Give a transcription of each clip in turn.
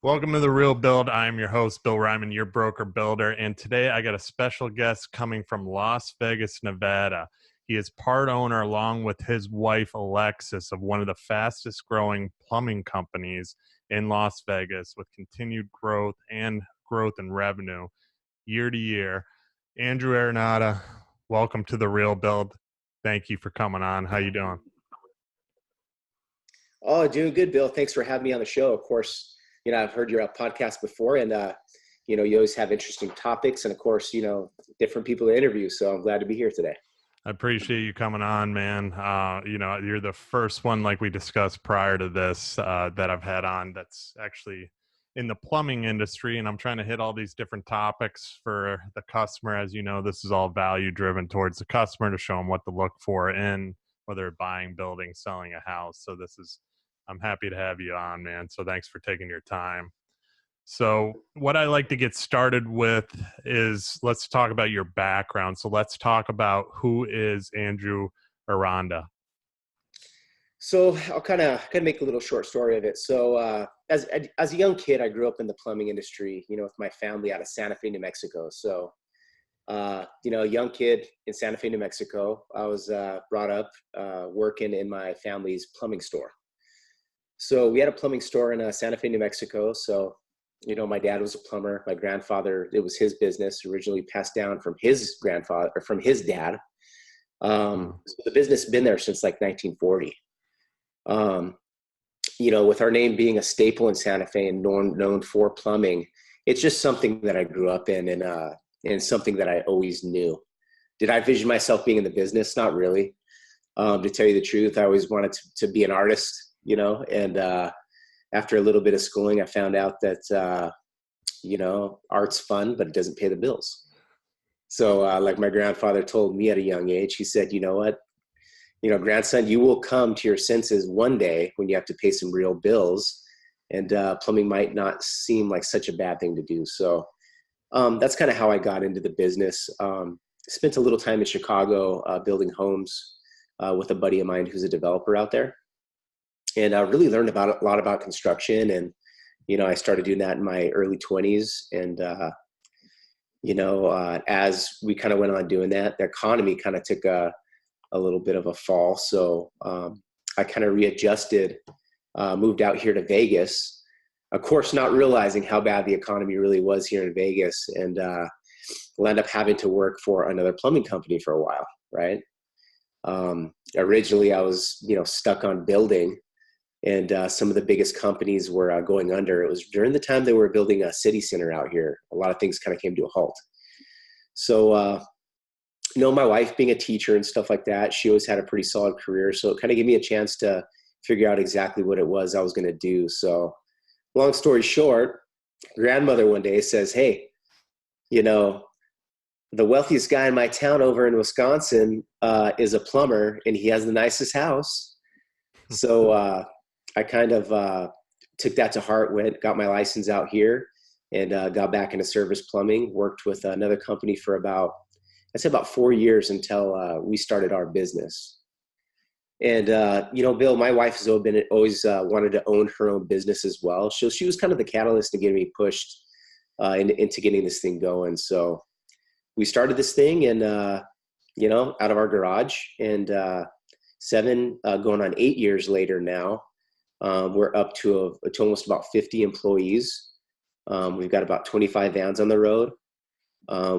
Welcome to The Real Build. I'm your host, Bill Reiman, your broker builder. And today I got a special guest coming from Las Vegas, Nevada. He is part owner, along with his wife, Alexis, of one of the fastest growing plumbing companies in Las Vegas with continued growth in revenue year to year. Andrew Aranda, welcome to The Real Build. Thank you for coming on. How you doing? Oh, doing good, Bill. Thanks for having me on the show. Of course, I've heard your podcast before, and you always have interesting topics, and of course, different people to interview. So I'm glad to be here today. I appreciate you coming on, man. You're the first one, like we discussed prior to this, that I've had on that's actually in the plumbing industry, and I'm trying to hit all these different topics for the customer. As you know, this is all value driven towards the customer to show them what to look for in whether buying, building, selling a house. So I'm happy to have you on, man. So thanks for taking your time. So what I like to get started with is let's talk about your background. So let's talk about who is Andrew Aranda. So I'll kind of make a little short story of it. So as a young kid, I grew up in the plumbing industry, with my family out of Santa Fe, New Mexico. So a young kid in Santa Fe, New Mexico. I was brought up working in my family's plumbing store. So we had a plumbing store in Santa Fe, New Mexico. So, my dad was a plumber. My grandfather, it was his business, originally passed down from his grandfather or from his dad. So the business has been there since like 1940. With our name being a staple in Santa Fe and known for plumbing, it's just something that I grew up in and something that I always knew. Did I vision myself being in the business? Not really. To tell you the truth, I always wanted to be an artist. And after a little bit of schooling, I found out that, art's fun, but it doesn't pay the bills. So like my grandfather told me at a young age, he said, you know what, grandson, you will come to your senses one day when you have to pay some real bills, and plumbing might not seem like such a bad thing to do. So that's kind of how I got into the business. Spent a little time in Chicago building homes with a buddy of mine who's a developer out there. And I really learned a lot about construction. And, I started doing that in my early 20s. And, as we kind of went on doing that, the economy kind of took a little bit of a fall. So I kind of readjusted, moved out here to Vegas, of course, not realizing how bad the economy really was here in Vegas. And we'll end up having to work for another plumbing company for a while, right? Originally, I was, stuck on building. And some of the biggest companies were going under. It was during the time they were building a city center out here. A lot of things kind of came to a halt. So, my wife being a teacher and stuff like that, she always had a pretty solid career. So it kind of gave me a chance to figure out exactly what it was I was going to do. So long story short, grandmother one day says, hey, the wealthiest guy in my town over in Wisconsin is a plumber, and he has the nicest house. So I kind of took that to heart, got my license out here, and got back into service plumbing, worked with another company for about 4 years until we started our business. And, Bill, my wife has always wanted to own her own business as well. So she was kind of the catalyst to get me pushed into getting this thing going. So we started this thing and, out of our garage, and going on 8 years later now, we're up to almost about 50 employees. We've got about 25 vans on the road.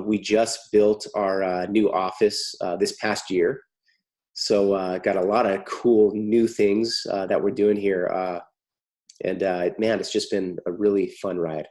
We just built our new office this past year. So got a lot of cool new things that we're doing here. And man, it's just been a really fun ride.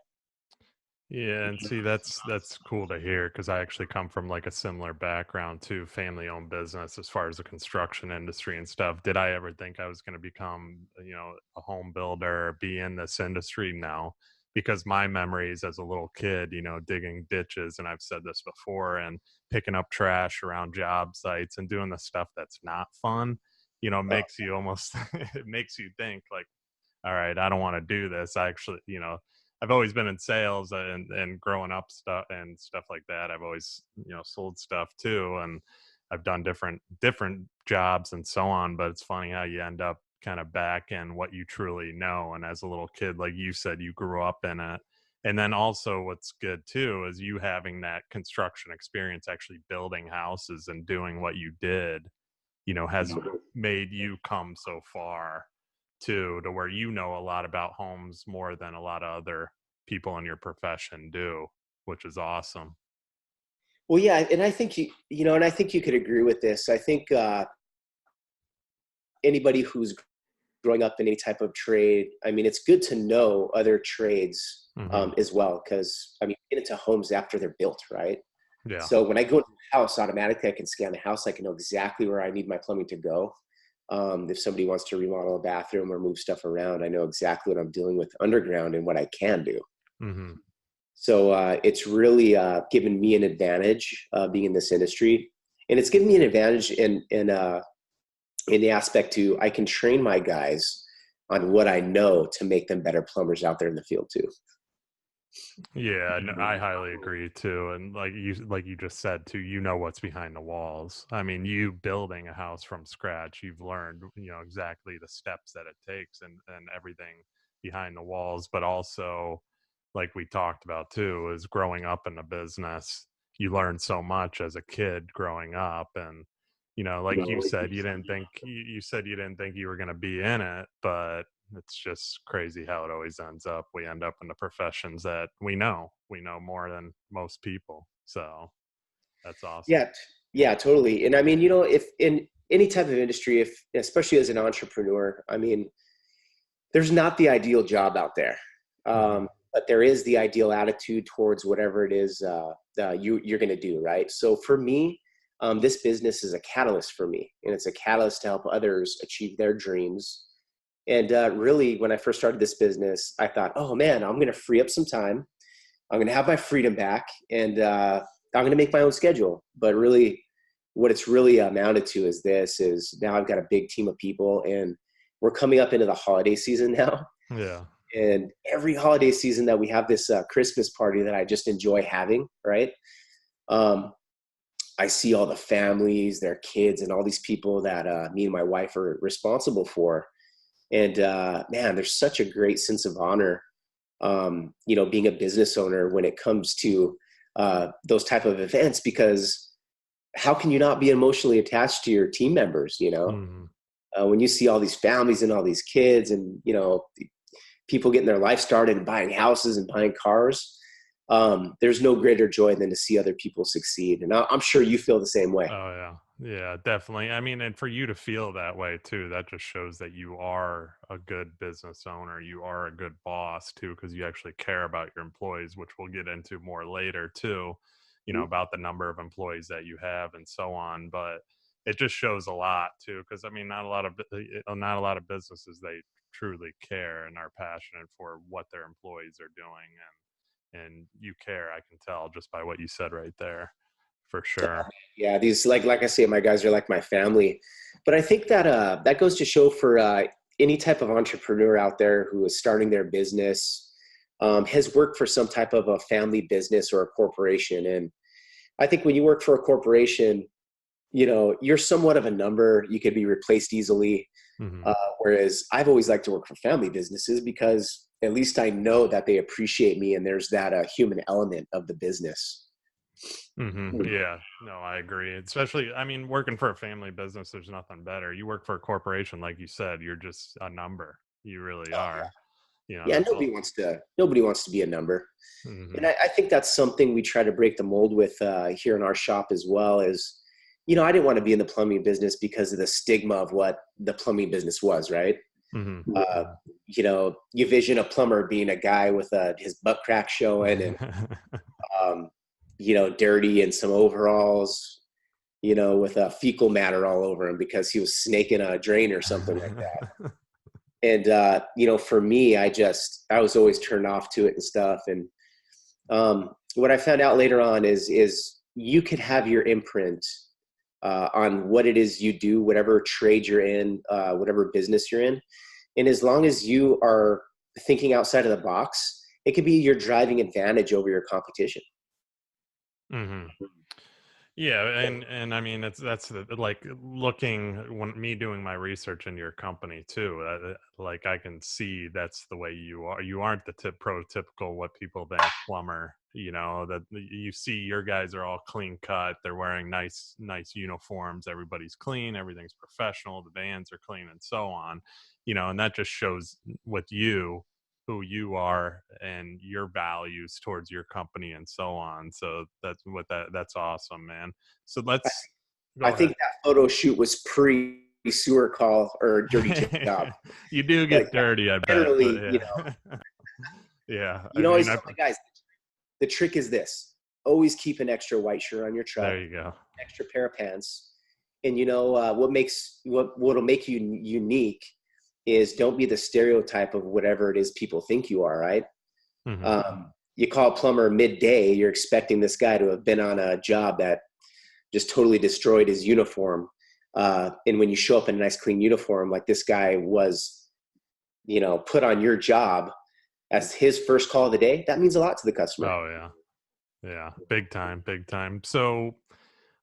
Yeah, and see that's cool to hear because I actually come from like a similar background too, family-owned business as far as the construction industry and stuff. Did I ever think I was going to become, a home builder or be in this industry? No, because my memories as a little kid, digging ditches, and I've said this before, and picking up trash around job sites and doing the stuff that's not fun, makes you almost it makes you think like, all right, I don't want to do this. I actually, I've always been in sales and growing up and stuff like that. I've always, sold stuff too. And I've done different jobs and so on, but it's funny how you end up kind of back in what you truly know. And as a little kid, like you said, you grew up in it. And then also what's good too is you having that construction experience, actually building houses and doing what you did, has made you come so far too, to where you know a lot about homes more than a lot of other people in your profession do, which is awesome. Well, yeah, and I think and I think you could agree with this. I think anybody who's growing up in any type of trade, I mean, it's good to know other trades Hmm. as well, because I mean, you get into homes after they're built, right? Yeah. So when I go into the house, automatically I can scan the house. I can know exactly where I need my plumbing to go. If somebody wants to remodel a bathroom or move stuff around, I know exactly what I'm dealing with underground and what I can do. Hmm. So it's really given me an advantage being in this industry, and it's given me an advantage in the aspect to I can train my guys on what I know to make them better plumbers out there in the field too. Yeah, no, I highly agree too. And like you just said too, what's behind the walls. I mean, you building a house from scratch, you've learned, exactly the steps that it takes and everything behind the walls, but also like we talked about too, is growing up in the business. You learn so much as a kid growing up. And, like you said, you said you didn't think you were going to be in it, but it's just crazy how it always ends up. We end up in the professions that we know more than most people. So that's awesome. Yeah, yeah, totally. And I mean, if in any type of industry, if especially as an entrepreneur, I mean, there's not the ideal job out there, Hmm. but there is the ideal attitude towards whatever it is you're going to do, right? So for me, this business is a catalyst for me, and it's a catalyst to help others achieve their dreams. And really, when I first started this business, I thought, oh man, I'm going to free up some time. I'm going to have my freedom back, and I'm going to make my own schedule. But really, what it's really amounted to is now I've got a big team of people, and we're coming up into the holiday season now. Yeah. And every holiday season that we have this Christmas party that I just enjoy having, right? Um, I see all the families, their kids, and all these people that me and my wife are responsible for. And man, there's such a great sense of honor, being a business owner when it comes to those type of events, because how can you not be emotionally attached to your team members? Hmm. When you see all these families and all these kids, and people getting their life started and buying houses and buying cars, there's no greater joy than to see other people succeed. And I'm sure you feel the same way. Oh yeah. Yeah, definitely. I mean, and for you to feel that way too, that just shows that you are a good business owner. You are a good boss too, because you actually care about your employees, which we'll get into more later too, about the number of employees that you have and so on. But it just shows a lot too, because I mean, not a lot of businesses, they truly care and are passionate for what their employees are doing, and you care. I can tell just by what you said right there, for sure. Yeah, these like I say, my guys are like my family. But I think that that goes to show for any type of entrepreneur out there who is starting their business, has worked for some type of a family business or a corporation. And I think when you work for a corporation, you're somewhat of a number. You could be replaced easily. Hmm. Whereas I've always liked to work for family businesses because at least I know that they appreciate me, and there's that human element of the business. Hmm. Yeah, no, I agree. Especially, I mean, working for a family business, there's nothing better. You work for a corporation, like you said, you're just a number. You really Oh yeah. are. Yeah, That's all. nobody wants to be a number. And Hmm. I think that's something we try to break the mold with here in our shop as well. Is I didn't want to be in the plumbing business because of the stigma of what the plumbing business was, right? Hmm. uh, you vision a plumber being a guy with his butt crack showing, and um, dirty and some overalls, with a fecal matter all over him because he was snaking a drain or something like that. And for me, I was always turned off to it and stuff. And what I found out later on is you could have your imprint on what it is you do, whatever trade you're in, whatever business you're in. And as long as you are thinking outside of the box, it could be your driving advantage over your competition. Hmm. Yeah, and I mean that's like looking when me doing my research into your company too. Like I can see that's the way you are. You aren't the prototypical what people think plumber. You know that you see your guys are all clean cut. They're wearing nice uniforms. Everybody's clean. Everything's professional. The vans are clean and so on. You know, and that just shows with you who you are and your values towards your company and so on. So that's awesome, man. So let's I go think ahead. that photo shoot was pre sewer call or dirty job. You do Like get dirty, I bet, but generally, yeah. Yeah, I you know, I mean, always tell my guys, the trick is this: always keep an extra white shirt on your truck, there you go. extra pair of pants, and what'll make you unique is don't be the stereotype of whatever it is people think you are. Right? Hmm. You call a plumber midday, you're expecting this guy to have been on a job that just totally destroyed his uniform. And when you show up in a nice clean uniform, like this guy was, put on your job as his first call of the day, that means a lot to the customer. Oh yeah. Yeah, big time, big time. So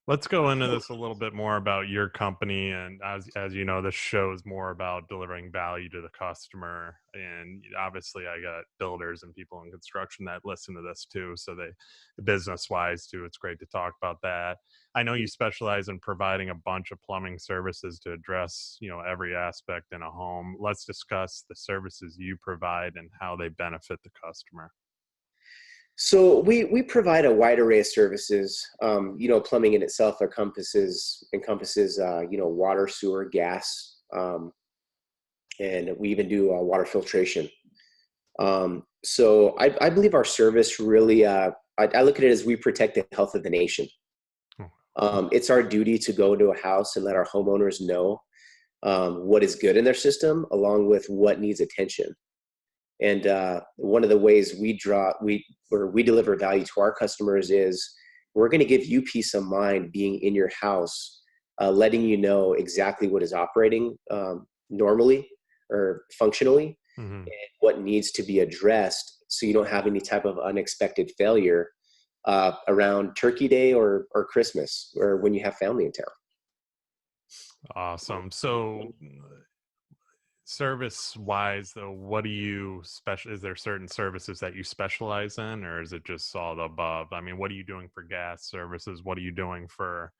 let's go into this a little bit more about your company. And as you know, this show is more about delivering value to the customer. And obviously, I got builders and people in construction that listen to this too. So they, business wise too, it's great to talk about that. I know you specialize in providing a bunch of plumbing services to address, every aspect in a home. Let's discuss the services you provide and how they benefit the customer. So we provide a wide array of services. Plumbing in itself encompasses water, sewer, gas, and we even do water filtration. So I believe our service really, I look at it as we protect the health of the nation. Oh, It's our duty to go to a house and let our homeowners know what is good in their system, along with what needs attention. And one of the ways we deliver value to our customers is we're going to give you peace of mind being in your house, letting you know exactly what is operating normally or functionally, mhm. and what needs to be addressed, so you don't have any type of unexpected failure around Turkey Day or Christmas or when you have family in town. Awesome. So service wise though, what do you special is there certain services that you specialize in, or is it just all the above? I mean, what are you doing for gas services? What are you doing for,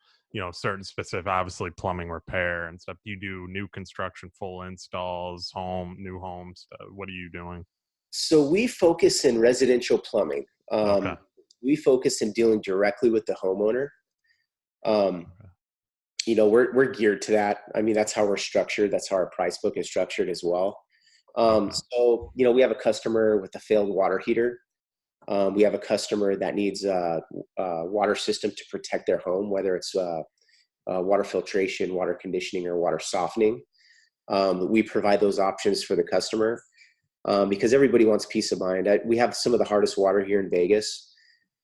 certain specific, obviously plumbing repair and stuff? Do you do new construction, full installs, new homes? What are you doing? So we focus in residential plumbing. Okay. We focus in dealing directly with the homeowner. Um, Okay. we're geared to that. I mean, that's how we're structured. That's how our price book is structured as well. Okay. We have a customer with a failed water heater. We have a customer that needs a water system to protect their home, whether it's water filtration, water conditioning, or water softening. We provide those options for the customer because everybody wants peace of mind. We have some of the hardest water here in Vegas.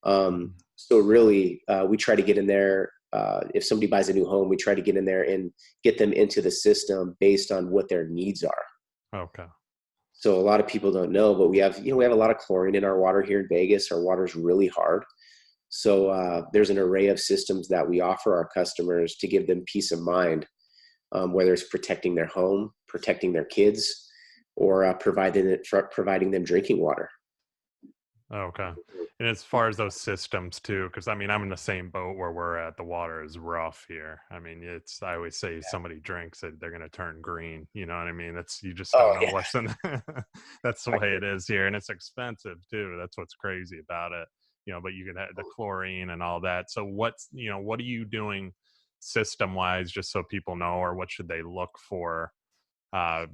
Mhm. So really, we try to get in there. If somebody buys a new home, we try to get in there and get them into the system based on what their needs are. Okay. So a lot of people don't know, but we have a lot of chlorine in our water here in Vegas. Our water is really hard. So there's an array of systems that we offer our customers to give them peace of mind, whether it's protecting their home, protecting their kids, or providing them drinking water. Okay. And as far as those systems too, because I mean, I'm in the same boat where we're at. The water is rough here. I mean, I always say somebody drinks it, they're going to turn green. You know what I mean? You just don't Oh know yeah, what's in. That's the I way hear it is here. And it's expensive too. That's what's crazy about it. But you can have the chlorine and all that. So what are you doing system wise, just so people know, or what should they look for?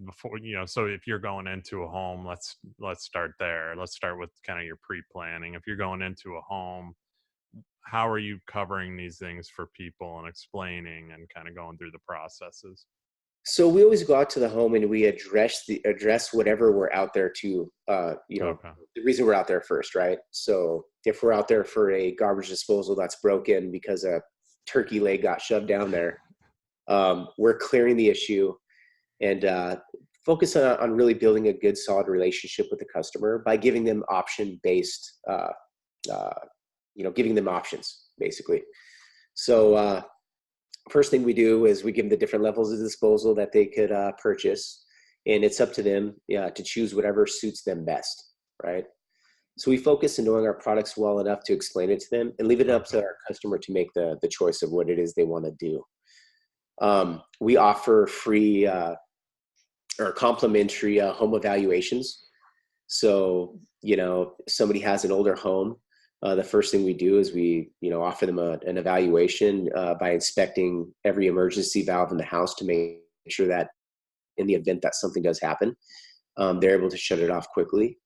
Before, so if you're going into a home, let's start there. Let's start with kind of your pre-planning. If you're going into a home, how are you covering these things for people and explaining and kind of going through the processes? So we always go out to the home and we address whatever we're out there to. Okay. The reason we're out there first, right? So if we're out there for a garbage disposal that's broken because a turkey leg got shoved down there, we're clearing the issue and focus on really building a good, solid relationship with the customer by giving them option based, giving them options basically. So first thing we do is we give them the different levels of disposal that they could purchase, and it's up to them to choose whatever suits them best, right? So we focus on knowing our products well enough to explain it to them and leave it up to Okay. our customer to make the choice of what it is they want to do. We offer free or complimentary home evaluations. So, if somebody has an older home, the first thing we do is we, offer them an evaluation by inspecting every emergency valve in the house to make sure that in the event that something does happen, they're able to shut it off quickly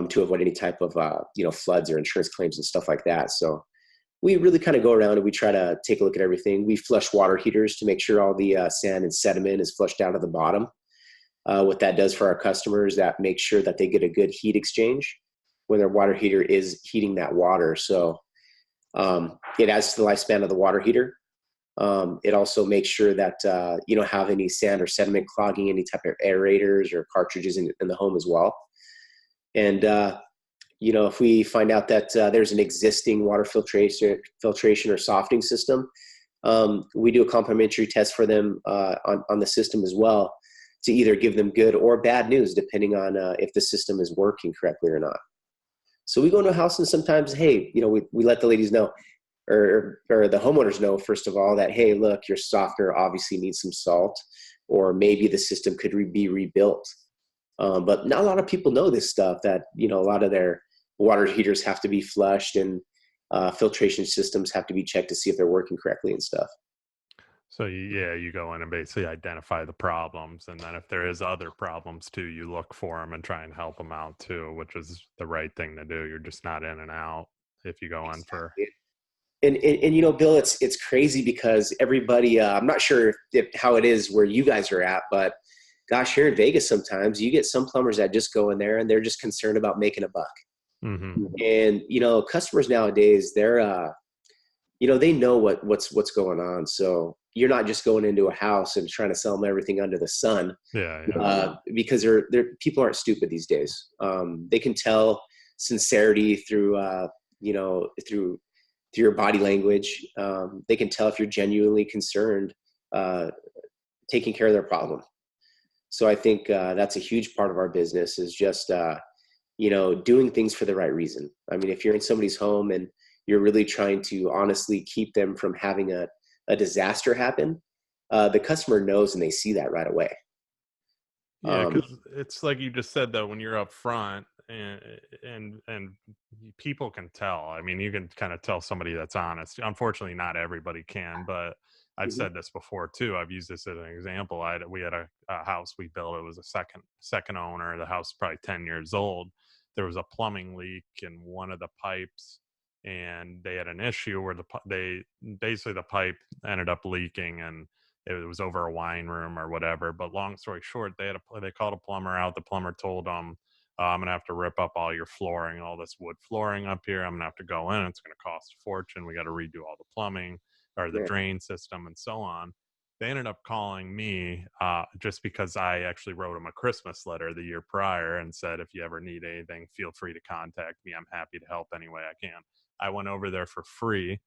to avoid any type of, floods or insurance claims and stuff like that. So we really kind of go around and we try to take a look at everything. We flush water heaters to make sure all the sand and sediment is flushed out of the bottom. What that does for our customers, that makes sure that they get a good heat exchange when their water heater is heating that water. So it adds to the lifespan of the water heater. It also makes sure that you don't have any sand or sediment clogging any type of aerators or cartridges in the home as well. And if we find out that there's an existing water filtration or softening system, we do a complimentary test for them on the system as well, to either give them good or bad news, depending on if the system is working correctly or not. So we go into a house and sometimes, hey, we let the ladies know, or the homeowners know, first of all, that, hey, look, your softener obviously needs some salt, or maybe the system could be rebuilt. But not a lot of people know this stuff, that, a lot of their water heaters have to be flushed, and filtration systems have to be checked to see if they're working correctly and stuff. So yeah, you go in and basically identify the problems, and then if there is other problems too, you look for them and try and help them out too, which is the right thing to do. You're just not in and out if you go in for. Exactly. And Bill, it's crazy because everybody, I'm not sure how it is where you guys are at, but gosh, here in Vegas, sometimes you get some plumbers that just go in there and they're just concerned about making a buck. Hmm. And customers nowadays, they're they know what's going on. So you're not just going into a house and trying to sell them everything under the sun, Yeah, yeah, because people aren't stupid these days. They can tell sincerity through through your body language. They can tell if you're genuinely concerned, taking care of their problem. So I think that's a huge part of our business, is just doing things for the right reason. I mean, if you're in somebody's home and you're really trying to honestly keep them from having a disaster happen, the customer knows and they see that right away. yeah. Um, Because it's like you just said though, when you're up front, and people can tell. I mean, you can kind of tell somebody that's honest. Unfortunately, not everybody can, but I've mhm. said this before too. I've used this as an example. We had a house we built. It was a second owner. The house was probably 10 years old. There was a plumbing leak in one of the pipes, and they had an issue where the pipe ended up leaking, and it was over a wine room or whatever. But long story short, they called a plumber out. The plumber told them, I'm gonna have to rip up all your flooring, all this wood flooring up here. I'm gonna have to go in. It's gonna cost a fortune. We got to redo all the plumbing or the Yeah. drain system and so on. They ended up calling me just because I actually wrote them a Christmas letter the year prior and said, if you ever need anything, feel free to contact me. I'm happy to help any way I can. I went over there for free,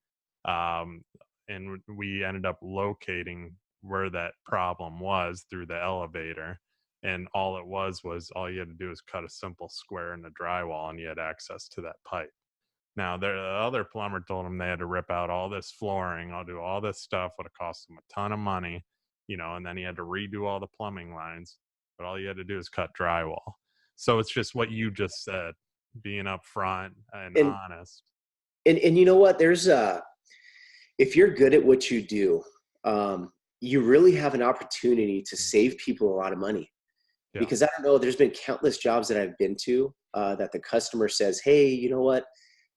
um, and we ended up locating where that problem was through the elevator. And all it was all you had to do is cut a simple square in the drywall, and you had access to that pipe. Now, the other plumber told them they had to rip out all this flooring, I'll do all this stuff, would have cost them a ton of money, and then he had to redo all the plumbing lines. But all you had to do is cut drywall. So it's just what you just said, being upfront and And honest. and you know what? There's if you're good at what you do, you really have an opportunity to Mm. save people a lot of money. Yeah. Because I don't know, there's been countless jobs that I've been to that the customer says, "Hey, you know what?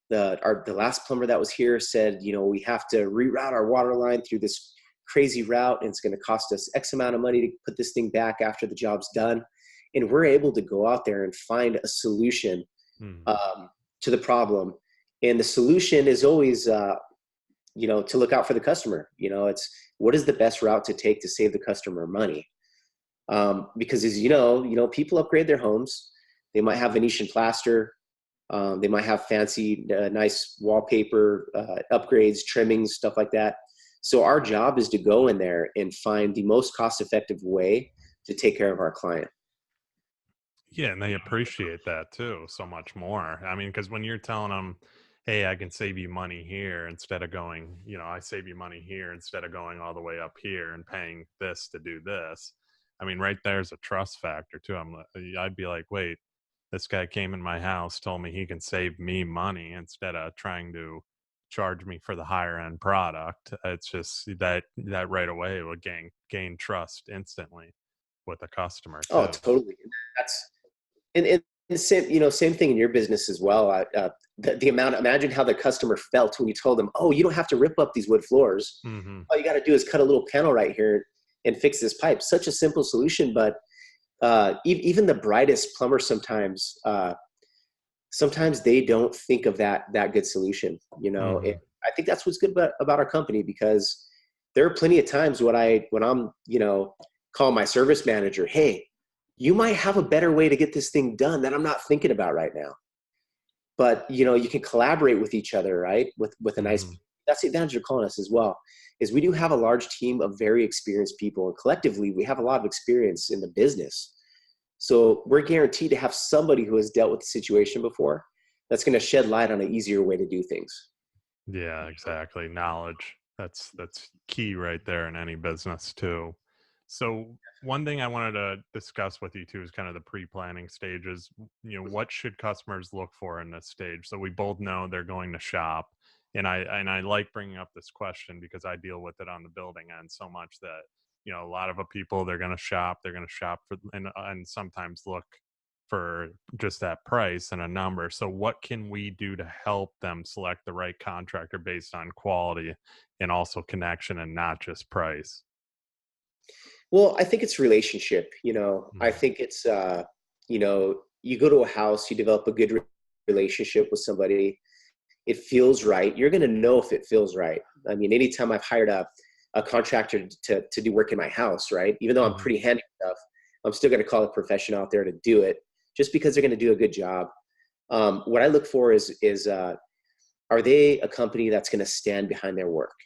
The last plumber that was here said, we have to reroute our water line through this crazy route, and it's going to cost us X amount of money to put this thing back after the job's done." And we're able to go out there and find a solution Mm. to the problem. And the solution is always, to look out for the customer. It's what is the best route to take to save the customer money. Because as people upgrade their homes. They might have Venetian plaster. They might have fancy, nice wallpaper upgrades, trimmings, stuff like that. So our job is to go in there and find the most cost-effective way to take care of our client. Yeah, and they appreciate that too so much more. I mean, because when you're telling them, "Hey, I can save you money here," instead of going, I save you money here instead of going all the way up here and paying this to do this. I mean, right there's a trust factor too. I'd be like, "Wait, this guy came in my house, told me he can save me money instead of trying to charge me for the higher end product." It's just that right away will gain trust instantly with a customer Oh, too. totally. That's and the same, same thing in your business as well. The amount, imagine how the customer felt when you told them, "Oh, you don't have to rip up these wood floors. Hmm. All you got to do is cut a little panel right here and fix this pipe." Such a simple solution, but even the brightest plumber sometimes they don't think of that good solution. And Hmm. I think that's what's good about our company, because there are plenty of times when I'm call my service manager, "Hey, you might have a better way to get this thing done that I'm not thinking about right now." But you can collaborate with each other, right? With a nice, Hmm. that's the advantage of calling us as well, is we do have a large team of very experienced people, and collectively we have a lot of experience in the business. So we're guaranteed to have somebody who has dealt with the situation before that's going to shed light on an easier way to do things. Yeah, exactly. Knowledge. That's key right there in any business too. So one thing I wanted to discuss with you too is kind of the pre-planning stages. What should customers look for in this stage? So we both know they're going to shop, and I like bringing up this question because I deal with it on the building end so much that a lot of people they're going to shop. They're going to shop for and sometimes look for just that price and a number. So what can we do to help them select the right contractor based on quality and also connection and not just price? Well, I think it's relationship. I Mhm. think it's you go to a house, you develop a good relationship with somebody. It feels right. You're going to know if it feels right. I mean, anytime I've hired a contractor to do work in my house, right? Even though I'm Mhm. pretty handy stuff, I'm still going to call a professional out there to do it, just because they're going to do a good job. What I look for is are they a company that's going to stand behind their work?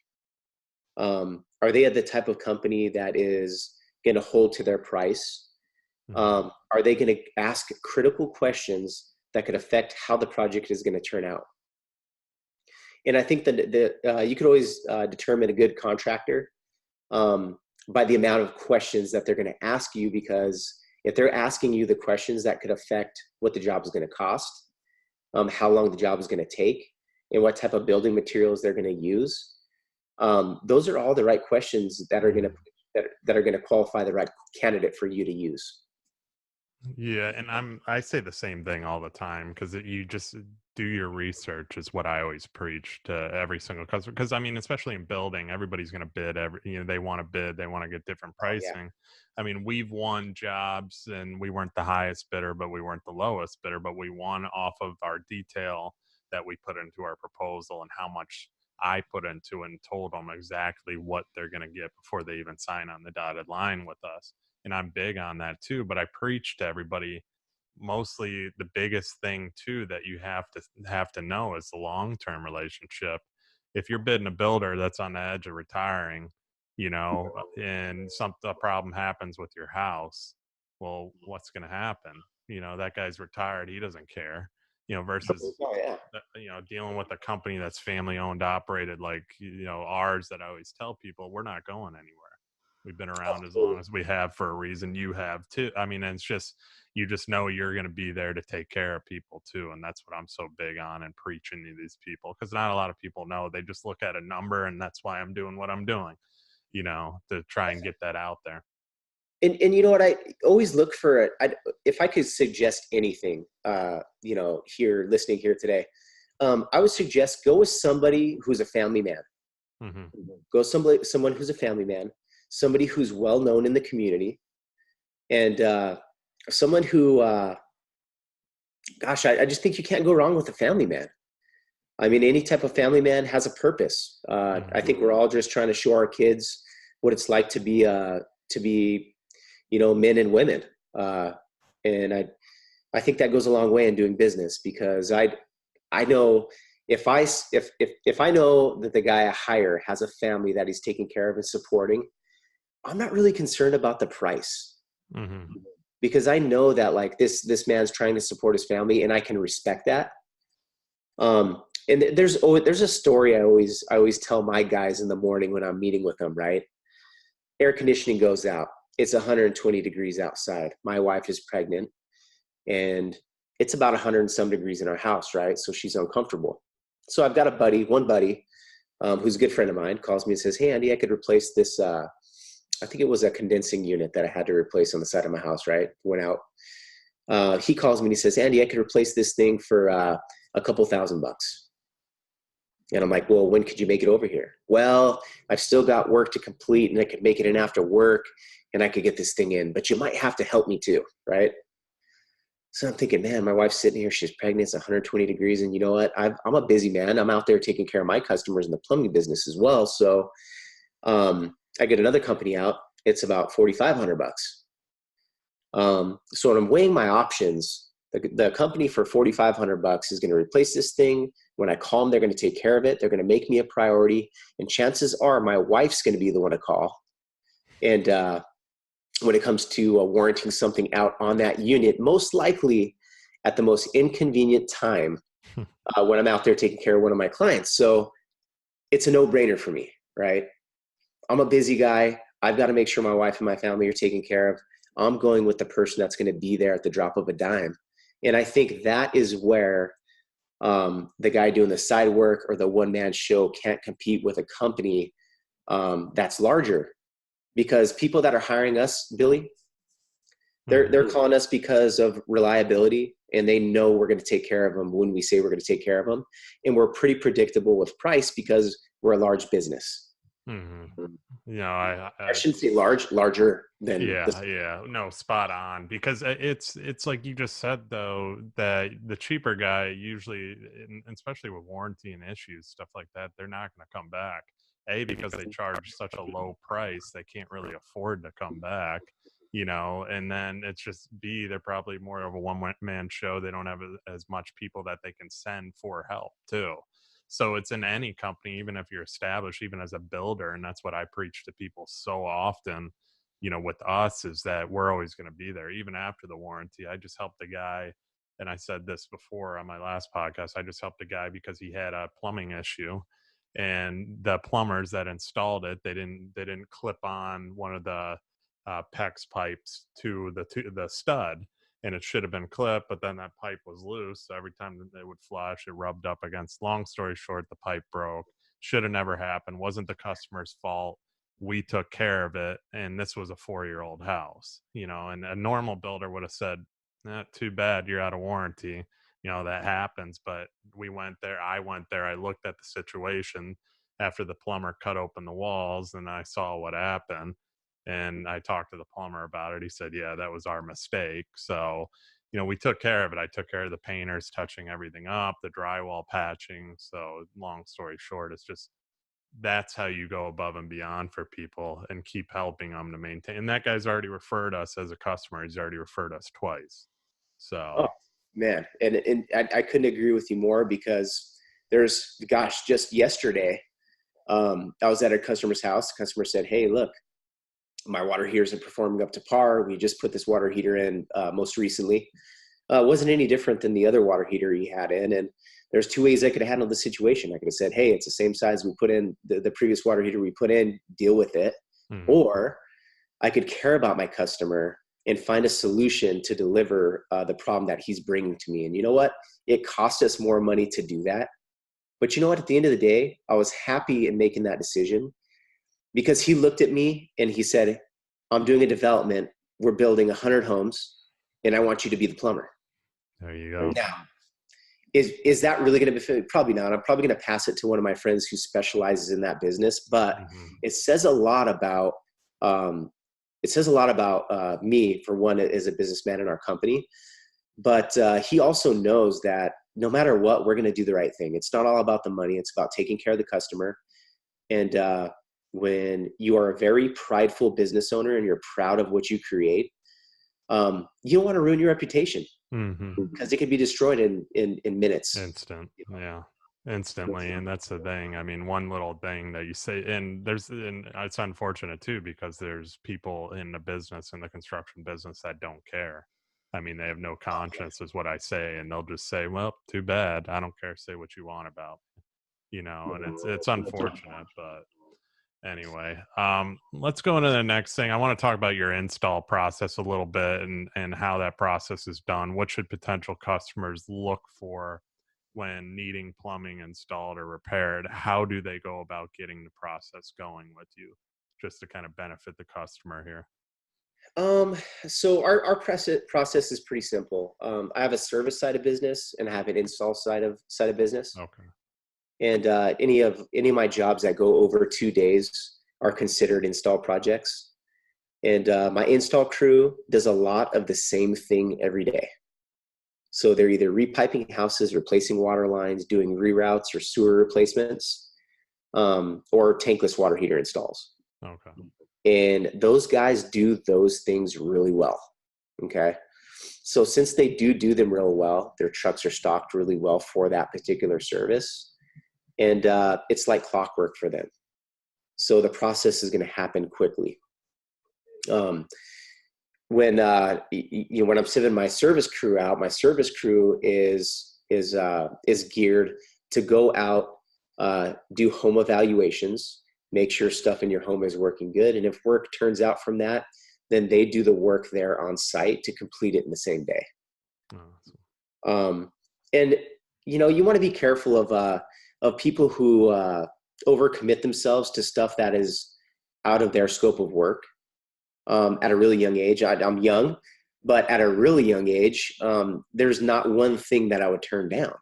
Are they the type of company that is going to hold to their price? Mhm. Are they going to ask critical questions that could affect how the project is going to turn out? And I think that you could always determine a good contractor um, by the amount of questions that they're going to ask you, because if they're asking you the questions that could affect what the job is going to cost, how long the job is going to take, and what type of building materials they're going to use, those are all the right questions that are going to Mhm. that are going to qualify the right candidate for you to use. Yeah, and I say the same thing all the time because you just do your research is what I always preach to every single customer. Because I mean, especially in building, everybody's going to bid. They want to bid, they want to get different Oh yeah, pricing. I mean, we've won jobs and we weren't the highest bidder, but we weren't the lowest bidder, but we won off of our detail that we put into our proposal and how much I put into and told them exactly what they're going to get before they even sign on the dotted line with us, and I'm big on that too. But I preach to everybody mostly the biggest thing too that you have to know is the long term relationship. If you're bidding a builder that's on the edge of retiring, and a problem happens with your house, well, what's going to happen? That guy's retired; he doesn't care. Versus oh yeah, dealing with a company that's family owned, operated like ours. That I always tell people, we're not going anywhere. We've been oh, around as long totally. as we have for a reason. You have too. I mean, and it's just you just know you're going to be there to take care of people too, and that's what I'm so big on and preaching to these people, because not a lot of people know. They just look at a number, and that's why I'm doing what I'm doing. To try and get that out there. And you know what? I always look for it. If I could suggest anything, here listening here today, I would suggest go with somebody who's a family man. Hmm. Go someone who's a family man, somebody who's well known in the community, and someone who, gosh, I just think you can't go wrong with a family man. I mean, any type of family man has a purpose. I Hmm. think we're all just trying to show our kids what it's like to be, men and women. Uh, and I think that goes a long way in doing business, because I know if I know that the guy I hire has a family that he's taking care of and supporting, I'm not really concerned about the price, Mm-hmm. because I know that like this man's trying to support his family, and I can respect that. And there's a story I always tell my guys in the morning when I'm meeting with them, right? Air conditioning goes out. It's 120 degrees outside. My wife is pregnant, and it's about 100 and some degrees in our house, right? So she's uncomfortable. So I've got one buddy, who's a good friend of mine, calls me and says, "Hey, Andy, I could replace this. I think it was a condensing unit that I had to replace on the side of my house, right? Went out. He calls me and he says, Andy, I could replace this thing for a couple $1,000. And I'm like, well, when could you make it over here? Well, I've still got work to complete, and I could make it in after work, and I could get this thing in, but you might have to help me too, right? So I'm thinking, man, my wife's sitting here, she's pregnant, it's 120 degrees. And you know what? I'm a busy man. I'm out there taking care of my customers in the plumbing business as well. So I get another company out. It's about $4,500. So when I'm weighing my options, the company for $4,500 is going to replace this thing. When I call them, they're going to take care of it. They're going to make me a priority. And chances are my wife's going to be the one to call. And when it comes to warranting something out on that unit, most likely at the most inconvenient time when I'm out there taking care of one of my clients. So it's a no-brainer for me, right? I'm a busy guy. I've got to make sure my wife and my family are taken care of. I'm going with the person that's going to be there at the drop of a dime. And I think that is where the guy doing the side work or the one-man show can't compete with a company that's larger. Because people that are hiring us, Billy, they're calling us because of reliability, and they know we're going to take care of them when we say we're going to take care of them. And we're pretty predictable with price because we're a large business. Mm-hmm. You know, I shouldn't say larger than yeah, no, spot on. Because it's like you just said though, that the cheaper guy usually, especially with warranty and issues, stuff like that, they're not going to come back. A, because they charge such a low price, they can't really afford to come back, you know. And then it's just B, they're probably more of a one-man show. They don't have as much people that they can send for help too. So it's in any company, even if you're established, even as a builder. And that's what I preach to people so often, you know, with us, is that we're always going to be there, even after the warranty. I just helped the guy. And I said this before on my last podcast. I just helped a guy because he had a plumbing issue, and the plumbers that installed it, they didn't clip on one of the PEX pipes to the stud, and it should have been clipped, but then that pipe was loose. So every time that they would flush, it rubbed up against. Long story short, the pipe broke. Should have never happened. Wasn't the customer's fault. We took care of it, and this was a 4-year-old house, you know. And a normal builder would have said, "Not too bad, you're out of warranty." You know, that happens. But we went there. I went there. I looked at the situation after the plumber cut open the walls, and I saw what happened. And I talked to the plumber about it. He said, yeah, that was our mistake. So, you know, we took care of it. I took care of the painters touching everything up, the drywall patching. So long story short, it's just, that's how you go above and beyond for people and keep helping them to maintain. And that guy's already referred us as a customer. He's already referred us twice. Oh So, man, and I couldn't agree with you more, because just yesterday, I was at a customer's house. The customer said, "Hey, look, my water heater isn't performing up to par. We just put this water heater in most recently. Wasn't any different than the other water heater he had in. And there's two ways I could have handled the situation. I could have said, hey, it's the same size we put in, the previous water heater we put in, deal with it. Or I could care about my customer and find a solution to deliver the problem that he's bringing to me. And you know what? It cost us more money to do that. But you know what? At the end of the day, I was happy in making that decision, because he looked at me and he said, I'm doing a development. We're building 100 homes, and I want you to be the plumber. there you go. Now, is that really going to be? Probably not. I'm probably going to pass it to one of my friends who specializes in that business. But it says a lot about me, for one, as a businessman in our company. But he also knows that no matter what, we're going to do the right thing. It's not all about the money. It's about taking care of the customer. And when you are a very prideful business owner and you're proud of what you create, you don't want to ruin your reputation, because it can be destroyed in minutes. Instant. Yeah. instantly. And that's the thing. I mean, one little thing that you say, and it's unfortunate too, because there's people in the business, in the construction business, that don't care. I mean, they have no conscience is what I say, and they'll just say, well, too bad, I don't care, say what you want about, and it's unfortunate. But anyway, let's go into the next thing. I want to talk about your install process a little bit, and how that process is done. What should potential customers look for when needing plumbing installed or repaired? How do they go about getting the process going with you, just to kind of benefit the customer here? Um, so our process is pretty simple. I have a service side of business and I have an install side of business. Okay. And any of my jobs that go over 2 days are considered install projects. And my install crew does a lot of the same thing every day. So they're either repiping houses, replacing water lines, doing reroutes or sewer replacements, or tankless water heater installs. Okay. And those guys do those things really well. Okay. So since they do them real well, their trucks are stocked really well for that particular service. And it's like clockwork for them. So the process is going to happen quickly. Um, when I'm sending my service crew out, my service crew is geared to go out, do home evaluations, make sure stuff in your home is working good, and if work turns out from that, then they do the work there on site to complete it in the same day. Awesome. And you want to be careful of people who overcommit themselves to stuff that is out of their scope of work. At a really young age, I'm young, but at a really young age, there's not one thing that I would turn down.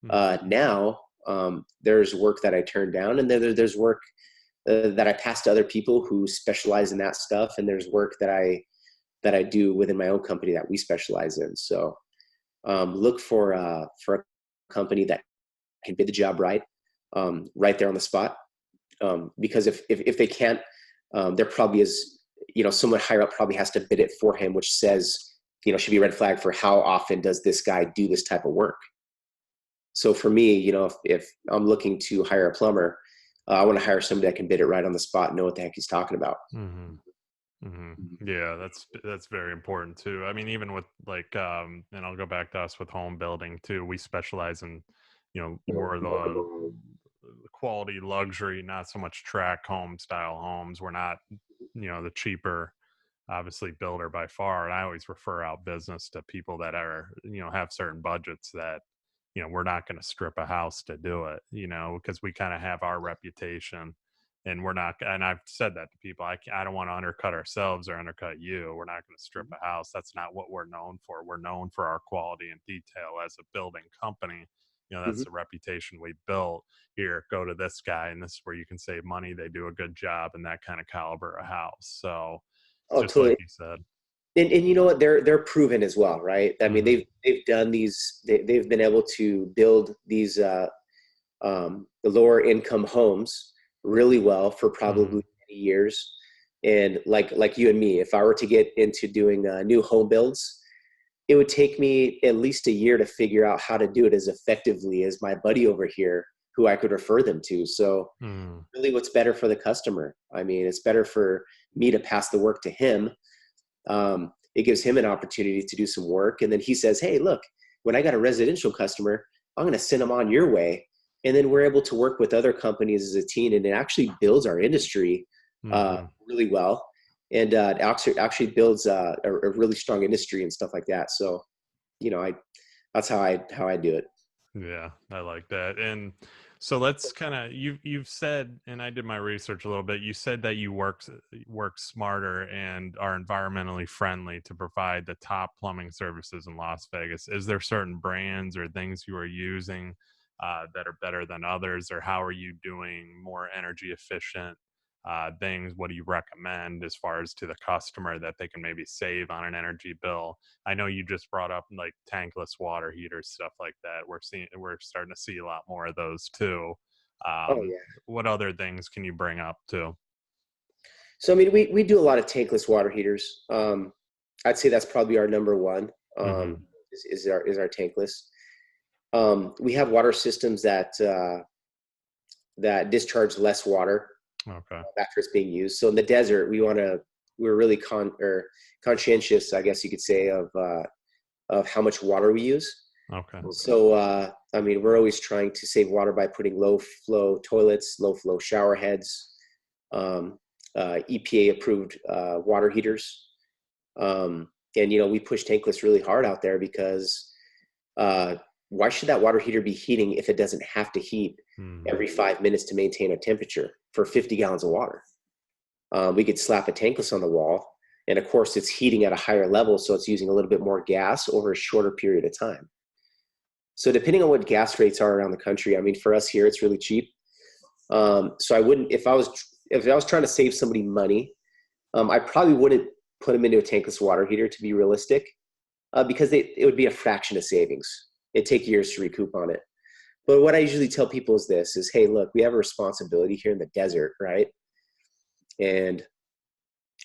Now, there's work that I turn down, and there's work that I pass to other people who specialize in that stuff, and there's work that I do within my own company that we specialize in. So look for a company that can bid the job right, right there on the spot. Because if they can't, there probably is, someone higher up probably has to bid it for him, which says, should be a red flag for how often does this guy do this type of work. So for me, if I'm looking to hire a plumber, I want to hire somebody that can bid it right on the spot and know what the heck he's talking about. Mm-hmm. Hmm. Yeah, that's very important too. I mean, even with like, and I'll go back to us with home building too. We specialize in, more of the quality luxury, not so much track home style homes. We're not, the cheaper, obviously, builder by far. And I always refer out business to people that are, have certain budgets that, we're not going to strip a house to do it, because we kind of have our reputation, and we're not, and I've said that to people, I don't want to undercut ourselves or undercut you. We're not going to strip a house. That's not what we're known for. We're known for our quality and detail as a building company. That's Hmm. the reputation we built. Here, go to this guy, and this is where you can save money. They do a good job in that kind of caliber of house. So Oh, just like totally. you said. And you know what? They're proven as well, right? I mean, Hmm. they've done these. They've been able to build these the lower income homes really well for Hmm. probably many years. And like you and me, if I were to get into doing new home builds, it would take me at least a year to figure out how to do it as effectively as my buddy over here, who I could refer them to. So Hmm. really, what's better for the customer? I mean, it's better for me to pass the work to him. It gives him an opportunity to do some work, and then he says, hey, look, when I got a residential customer, I'm going to send them on your way. And then we're able to work with other companies as a team, and it actually builds our industry Hmm. really well, and it actually builds a really strong industry and stuff like that. So I that's how I do it. Yeah, I like that. And so let's kind of, you've said, and I did my research a little bit. You said that you work smarter and are environmentally friendly to provide the top plumbing services in Las Vegas. Is there certain brands or things you are using that are better than others, or how are you doing more energy efficient things? What do you recommend as far as to the customer that they can maybe save on an energy bill? I know you just brought up like tankless water heaters, stuff like that. We're starting to see a lot more of those too. Oh Um, yeah. what other things can you bring up too? So I mean, we do a lot of tankless water heaters. I'd say that's probably our number one. Hmm. Is our tankless. We have water systems that discharge less water Okay. after it's being used. So in the desert, we're really conscientious, I guess you could say, of how much water we use. Okay. So, I mean, we're always trying to save water by putting low flow toilets, low flow shower heads, EPA approved water heaters. And, we push tankless really hard out there because why should that water heater be heating if it doesn't have to heat Mm. every 5 minutes to maintain a temperature for 50 gallons of water? We could slap a tankless on the wall. And of course, it's heating at a higher level, so it's using a little bit more gas over a shorter period of time. So depending on what gas rates are around the country, I mean, for us here, it's really cheap. So I wouldn't, if I was trying to save somebody money, I probably wouldn't put them into a tankless water heater, to be realistic, because it would be a fraction of savings. It'd take years to recoup on it. But what I usually tell people is this: hey, look, we have a responsibility here in the desert, right? And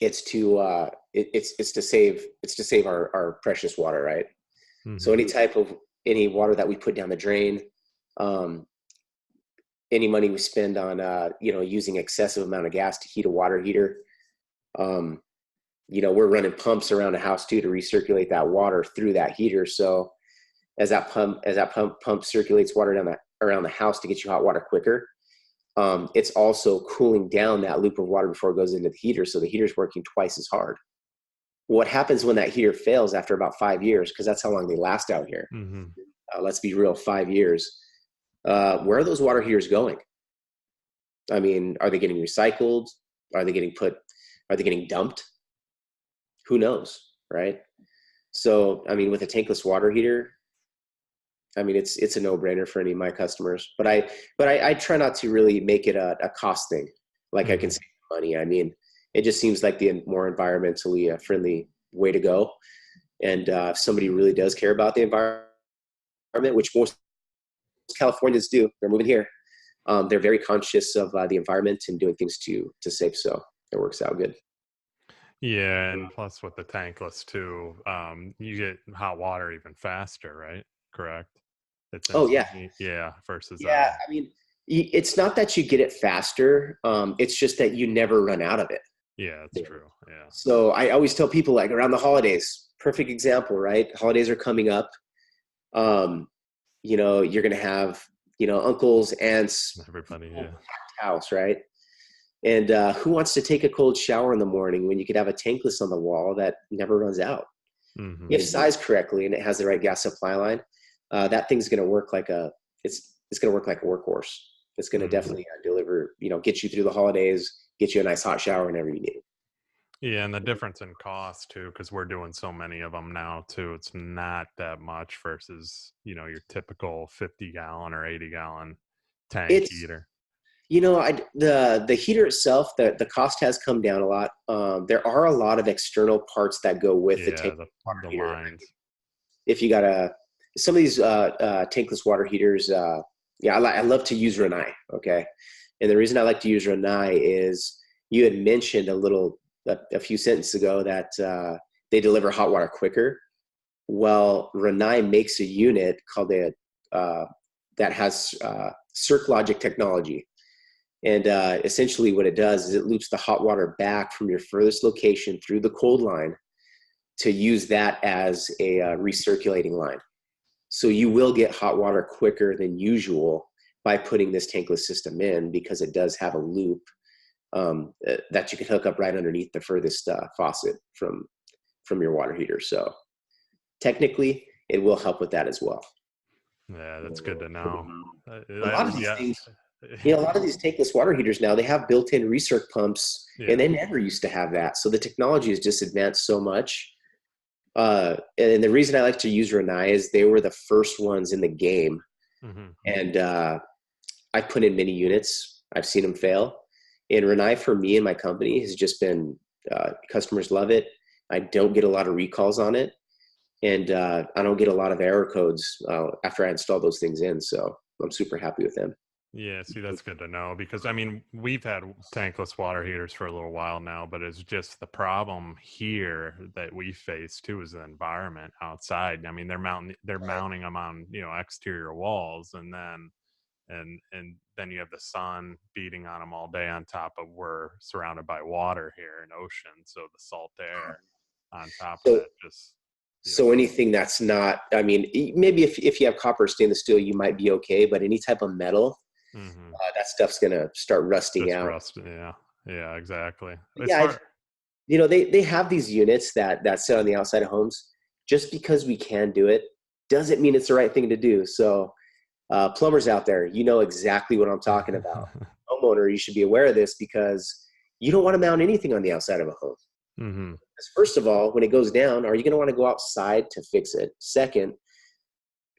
it's to save our precious water, right? So Mm-hmm. any water that we put down the drain, um, any money we spend on using excessive amount of gas to heat a water heater, um, we're running pumps around the house too to recirculate that water through that heater. So as that pump circulates water around the house to get you hot water quicker, it's also cooling down that loop of water before it goes into the heater. So the heater's working twice as hard. What happens when that heater fails after about 5 years? Because that's how long they last out here. Mm-hmm. Let's be real, 5 years. Where are those water heaters going? I mean, are they getting recycled? Are they getting dumped? Who knows, right? So, I mean, with a tankless water heater, I mean, it's a no-brainer for any of my customers. But I try not to really make it a cost thing. Like I can Mm-hmm. save money. I mean, it just seems like the more environmentally friendly way to go. And if somebody really does care about the environment, which most Californians do, they're moving here. They're very conscious of the environment and doing things to save. So it works out good. Yeah, and plus with the tankless too, you get hot water even faster, right? Correct. It's Oh yeah, instant heat. Yeah, versus yeah. I mean, it's not that you get it faster. It's just that you never run out of it. yeah, it's true. Yeah. So I always tell people, like, around the holidays, perfect example, right? Holidays are coming up. Um, you're gonna have uncles, aunts, Everybody, whole yeah. house, right? And who wants to take a cold shower in the morning when you could have a tankless on the wall that never runs out? Mm-hmm. If sized correctly and it has the right gas supply line, that thing's going to work like it's going to work like a workhorse. It's going to Mm-hmm. definitely deliver, get you through the holidays, get you a nice hot shower whenever you need. Yeah, and the difference in cost too, because we're doing so many of them now too. It's not that much versus your typical 50-gallon or 80-gallon tank It's heater. the heater itself, the cost has come down a lot. There are a lot of external parts that go with the Yeah, tank the water the heater. lines. If you got some of these tankless water heaters, yeah, I love to use Renai. Okay, and the reason I like to use Renai is you had mentioned a few sentences ago that they deliver hot water quicker. Well, Renai makes a unit called that has circ logic technology. And essentially what it does is it loops the hot water back from your furthest location through the cold line to use that as a recirculating line. So you will get hot water quicker than usual by putting this tankless system in, because it does have a loop that you can hook up right underneath the furthest faucet from your water heater. So technically, it will help with that as well. Yeah, that's good to know. A I lot of was these yeah. things, a lot of these tankless water heaters now, they have built-in recirc pumps, and Yeah. they never used to have that. So the technology has just advanced so much. And the reason I like to use Renai is they were the first ones in the game. Hmm. And I put in many units. I've seen them fail. And Renai for me and my company has just been, customers love it. I don't get a lot of recalls on it. And I don't get a lot of error codes after I install those things in. So I'm super happy with them. Yeah, see, that's good to know because I mean, we've had tankless water heaters for a little while now, but it's just the problem here that we face too is the environment outside. I mean, they're mounting them on, exterior walls, and then you have the sun beating on them all day on top of we're surrounded by water here and ocean, so the salt air on top of So that just, so anything that's not, I mean, maybe if you have copper or stainless steel, you might be okay, but any type of metal, hmm that stuff's gonna start rusting just out. rust. Yeah, yeah, exactly. As Yeah, far, they have these units that sit on the outside of homes. Just because we can do it doesn't mean it's the right thing to do. So, plumbers out there, you know exactly what I'm talking about. Homeowner, you should be aware of this because you don't want to mount anything on the outside of a home. hmm 'Cause first of all, when it goes down, are you going to want to go outside to fix it? Second,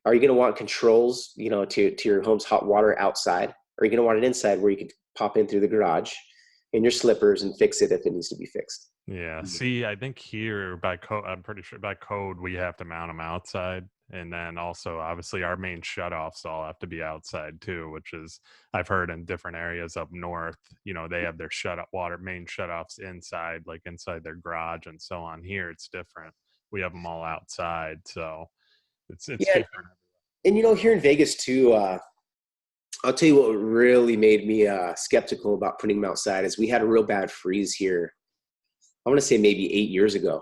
are you going to want controls, to your home's hot water outside? Or are you going to want it inside where you can pop in through the garage in your slippers and fix it if it needs to be fixed? Yeah. See, I think here by code, I'm pretty sure by code we have to mount them outside, and then also obviously our main shutoffs all have to be outside too, which is I've heard in different areas up north, they have their shut up water main shutoffs inside, like inside their garage and so on. Here it's different. We have them all outside, so it's Yeah, different. and here in Vegas too, I'll tell you what really made me skeptical about putting them outside is we had a real bad freeze here. I want to say maybe 8 years ago,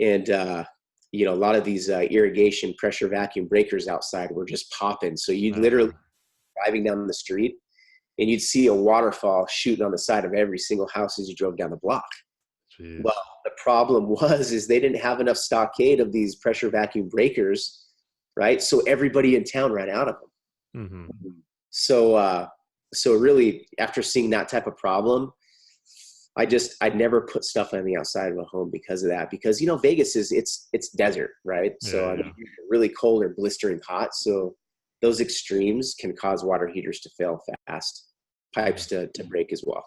and a lot of these irrigation pressure vacuum breakers outside were just popping. So you'd literally Uh, driving down the street and you'd see a waterfall shooting on the side of every single house as you drove down the block. Well, Jeez. the problem was is they didn't have enough stockade of these pressure vacuum breakers, right? So everybody in town ran out of them. hmm So so really after seeing that type of problem, I'd never put stuff on the outside of a home because of that. Because Vegas is it's desert, right? Yeah, So I mean yeah. really cold or blistering hot. So those extremes can cause water heaters to fail fast, Yeah. pipes to break as well.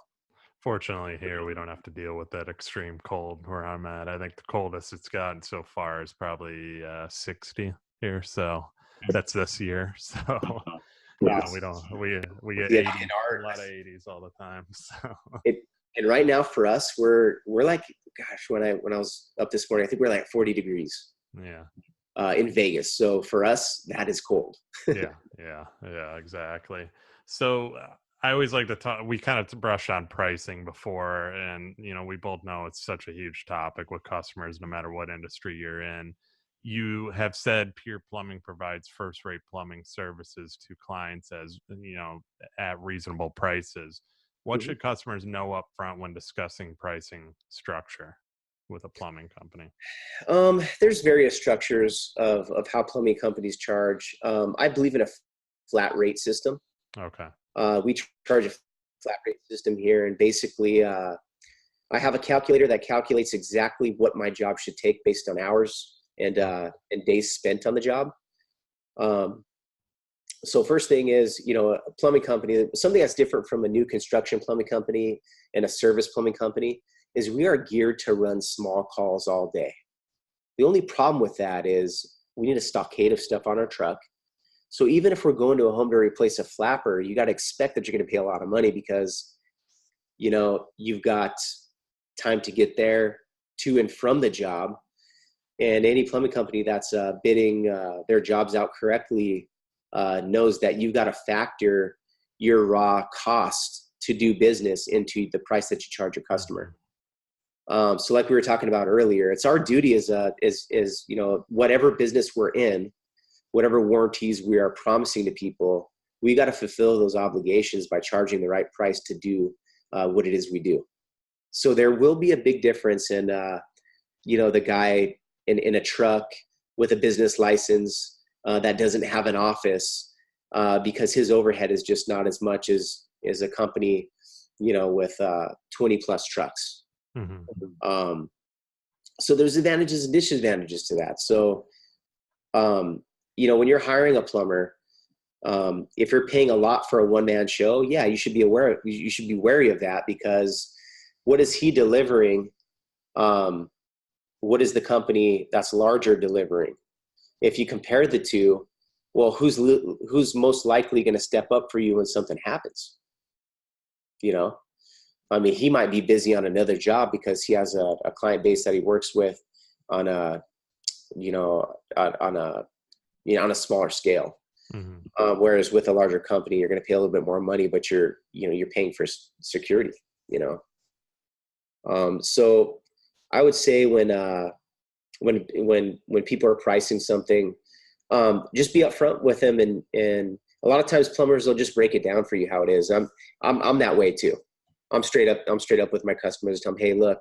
Fortunately, here we don't have to deal with that extreme cold where I'm at. I think the coldest it's gotten so far is probably 60 here, so that's this year. So Wow. we don't we get Yeah, 80, a lot of 80s all the time. So it, and right now for us, we're like, gosh, when I was up this morning, I think we're like 40 degrees yeah, in Vegas. So for us, that is cold. yeah, exactly. So I always like to talk. We kind of brushed on pricing before, and we both know it's such a huge topic with customers, no matter what industry you're in. You have said Pure Plumbing provides first-rate plumbing services to clients as at reasonable prices. What Mhm. should customers know up front when discussing pricing structure with a plumbing company? There's various structures of how plumbing companies charge. I believe in a flat rate system. Okay. We charge a flat rate system here, and basically, I have a calculator that calculates exactly what my job should take based on hours and days spent on the job. Um, so first thing is, a plumbing company, something that's different from a new construction plumbing company and a service plumbing company is we are geared to run small calls all day. The only problem with that is we need a stockade of stuff on our truck. So even if we're going to a home to replace a flapper, you got to expect that you're going to pay a lot of money because, you've got time to get there to and from the job. And any plumbing company that's bidding their jobs out correctly knows that you've got to factor your raw cost to do business into the price that you charge your customer. hmm So like we were talking about earlier, it's our duty as whatever business we're in, whatever warranties we are promising to people, we got to fulfill those obligations by charging the right price to do what it is we do. So there will be a big difference in the guy in a truck with a business license that doesn't have an office because his overhead is just not as much as a company with 20 plus trucks. hmm um, so there's advantages and disadvantages to that. So when you're hiring a plumber, if you're paying a lot for a one-man show, yeah, you should be wary of that because what is he delivering? What is the company that's larger delivering? If you compare the two, Well, who's most likely going to step up for you when something happens? You know, I mean, he might be busy on another job because he has a client base that he works with on a, you know, on a smaller scale. Hmm. Whereas with a larger company, you're going to pay a little bit more money, but you're paying for security, you know? So I would say when people are pricing something, just be upfront with them. And a lot of times plumbers will just break it down for you how it is. I'm that way too. I'm straight up with my customers. Tell them, hey, look,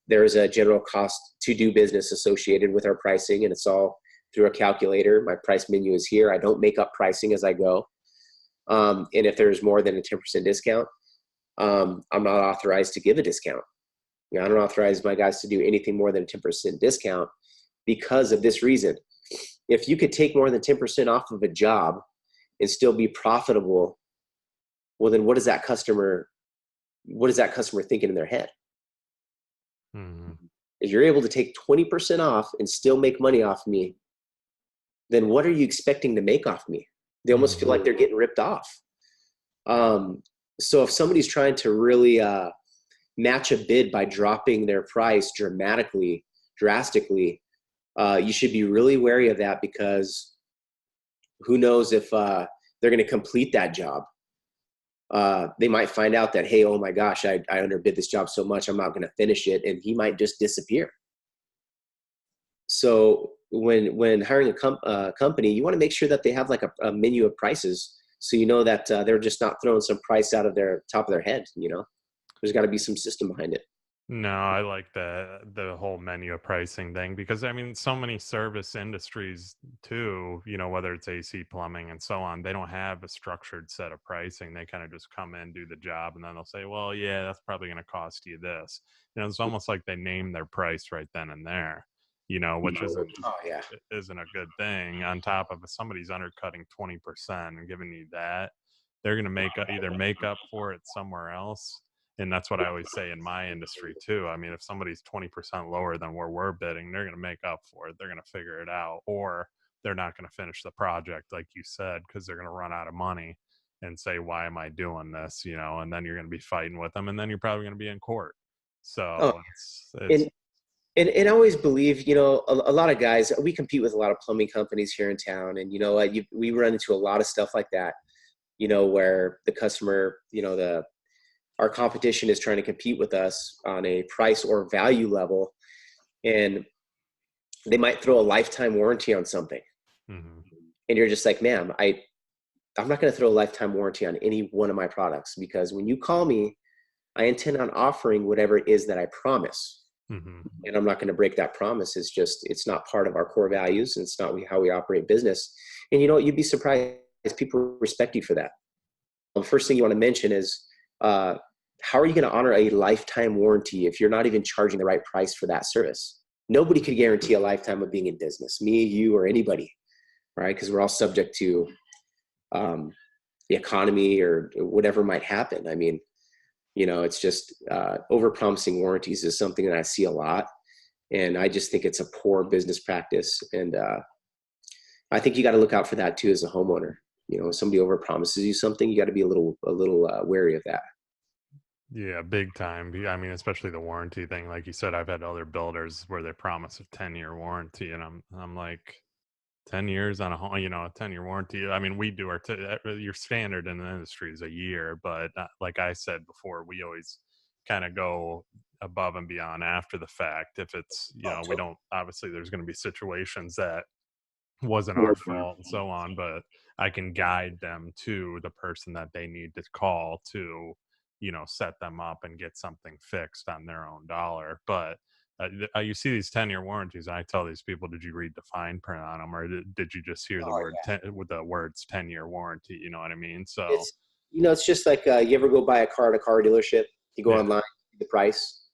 there is a general cost to do business associated with our pricing, and it's all through a calculator. My price menu is here. I don't make up pricing as I go. And if there's more than a 10% discount, I'm not authorized to give a discount. You know, I don't authorize my guys to do anything more than a 10% discount because of this reason. If you could take more than 10% off of a job and still be profitable, well, then what is that customer thinking in their head? Hmm. If you're able to take 20% off and still make money off me, then what are you expecting to make off me? They almost feel Hmm. like they're getting ripped off. So if somebody's trying to really match a bid by dropping their price drastically, you should be really wary of that, because who knows if they're going to complete that job. They might find out that, hey, oh my gosh, I underbid this job so much, I'm not going to finish it, and he might just disappear. So when hiring a company, you want to make sure that they have like a menu of prices, so you know that they're just not throwing some price out of their top of their head. You know, there's got to be some system behind it. No, I like the whole menu of pricing thing, because I mean, so many service industries too, whether it's AC, plumbing, and so on, they don't have a structured set of pricing. They kind of just come in, do the job, and then they'll say, well, yeah, that's probably going to cost you this. It's almost like they name their price right then and there, which Oh yeah. isn't a good thing. On top of, if somebody's undercutting 20% and giving you that, they're going to either make up for it somewhere else. And that's what I always say in my industry too. I mean, if somebody's 20% lower than where we're bidding, they're going to make up for it. They're going to figure it out, or they're not going to finish the project, like you said, because they're going to run out of money and say, why am I doing this? And then you're going to be fighting with them, and then you're probably going to be in court. Oh, So it's and and I always believe, a lot of guys, we compete with a lot of plumbing companies here in town, and we run into a lot of stuff like that. Where the customer, our competition is trying to compete with us on a price or value level, and they might throw a lifetime warranty on something. mm-hmm. And you're just like, ma'am, I'm not going to throw a lifetime warranty on any one of my products, because when you call me, I intend on offering whatever it is that I promise. Mm-hmm. And I'm not going to break that promise. It's not part of our core values, and it's not how we operate business. And you'd be surprised, people respect you for that. The first thing you want to mention is, how are you going to honor a lifetime warranty if you're not even charging the right price for that service? Nobody could guarantee a lifetime of being in business, me, you, or anybody, right? Because we're all subject to the economy or whatever might happen. I mean, it's just over-promising warranties is something that I see a lot, and I just think it's a poor business practice. And I think you got to look out for that too as a homeowner. If somebody over-promises you something, you got to be a little wary of that. Yeah, big time. I mean, especially the warranty thing. Like you said, I've had other builders where they promise a 10-year warranty, and I'm like, 10 years on a home, a 10-year warranty. I mean, we do your standard in the industry is a year, but like I said before, we always kind of go above and beyond after the fact. If it's, we don't, obviously there's going to be situations that wasn't our fault and so on, but I can guide them to the person that they need to call to, set them up and get something fixed on their own dollar. But you see these 10-year warranties, and I tell these people, did you read the fine print on them, or did you just hear the Oh word yeah. with the words 10-year warranty? You know what I mean? So It's just like, you ever go buy a car at a car dealership, you go yeah. online, see the price,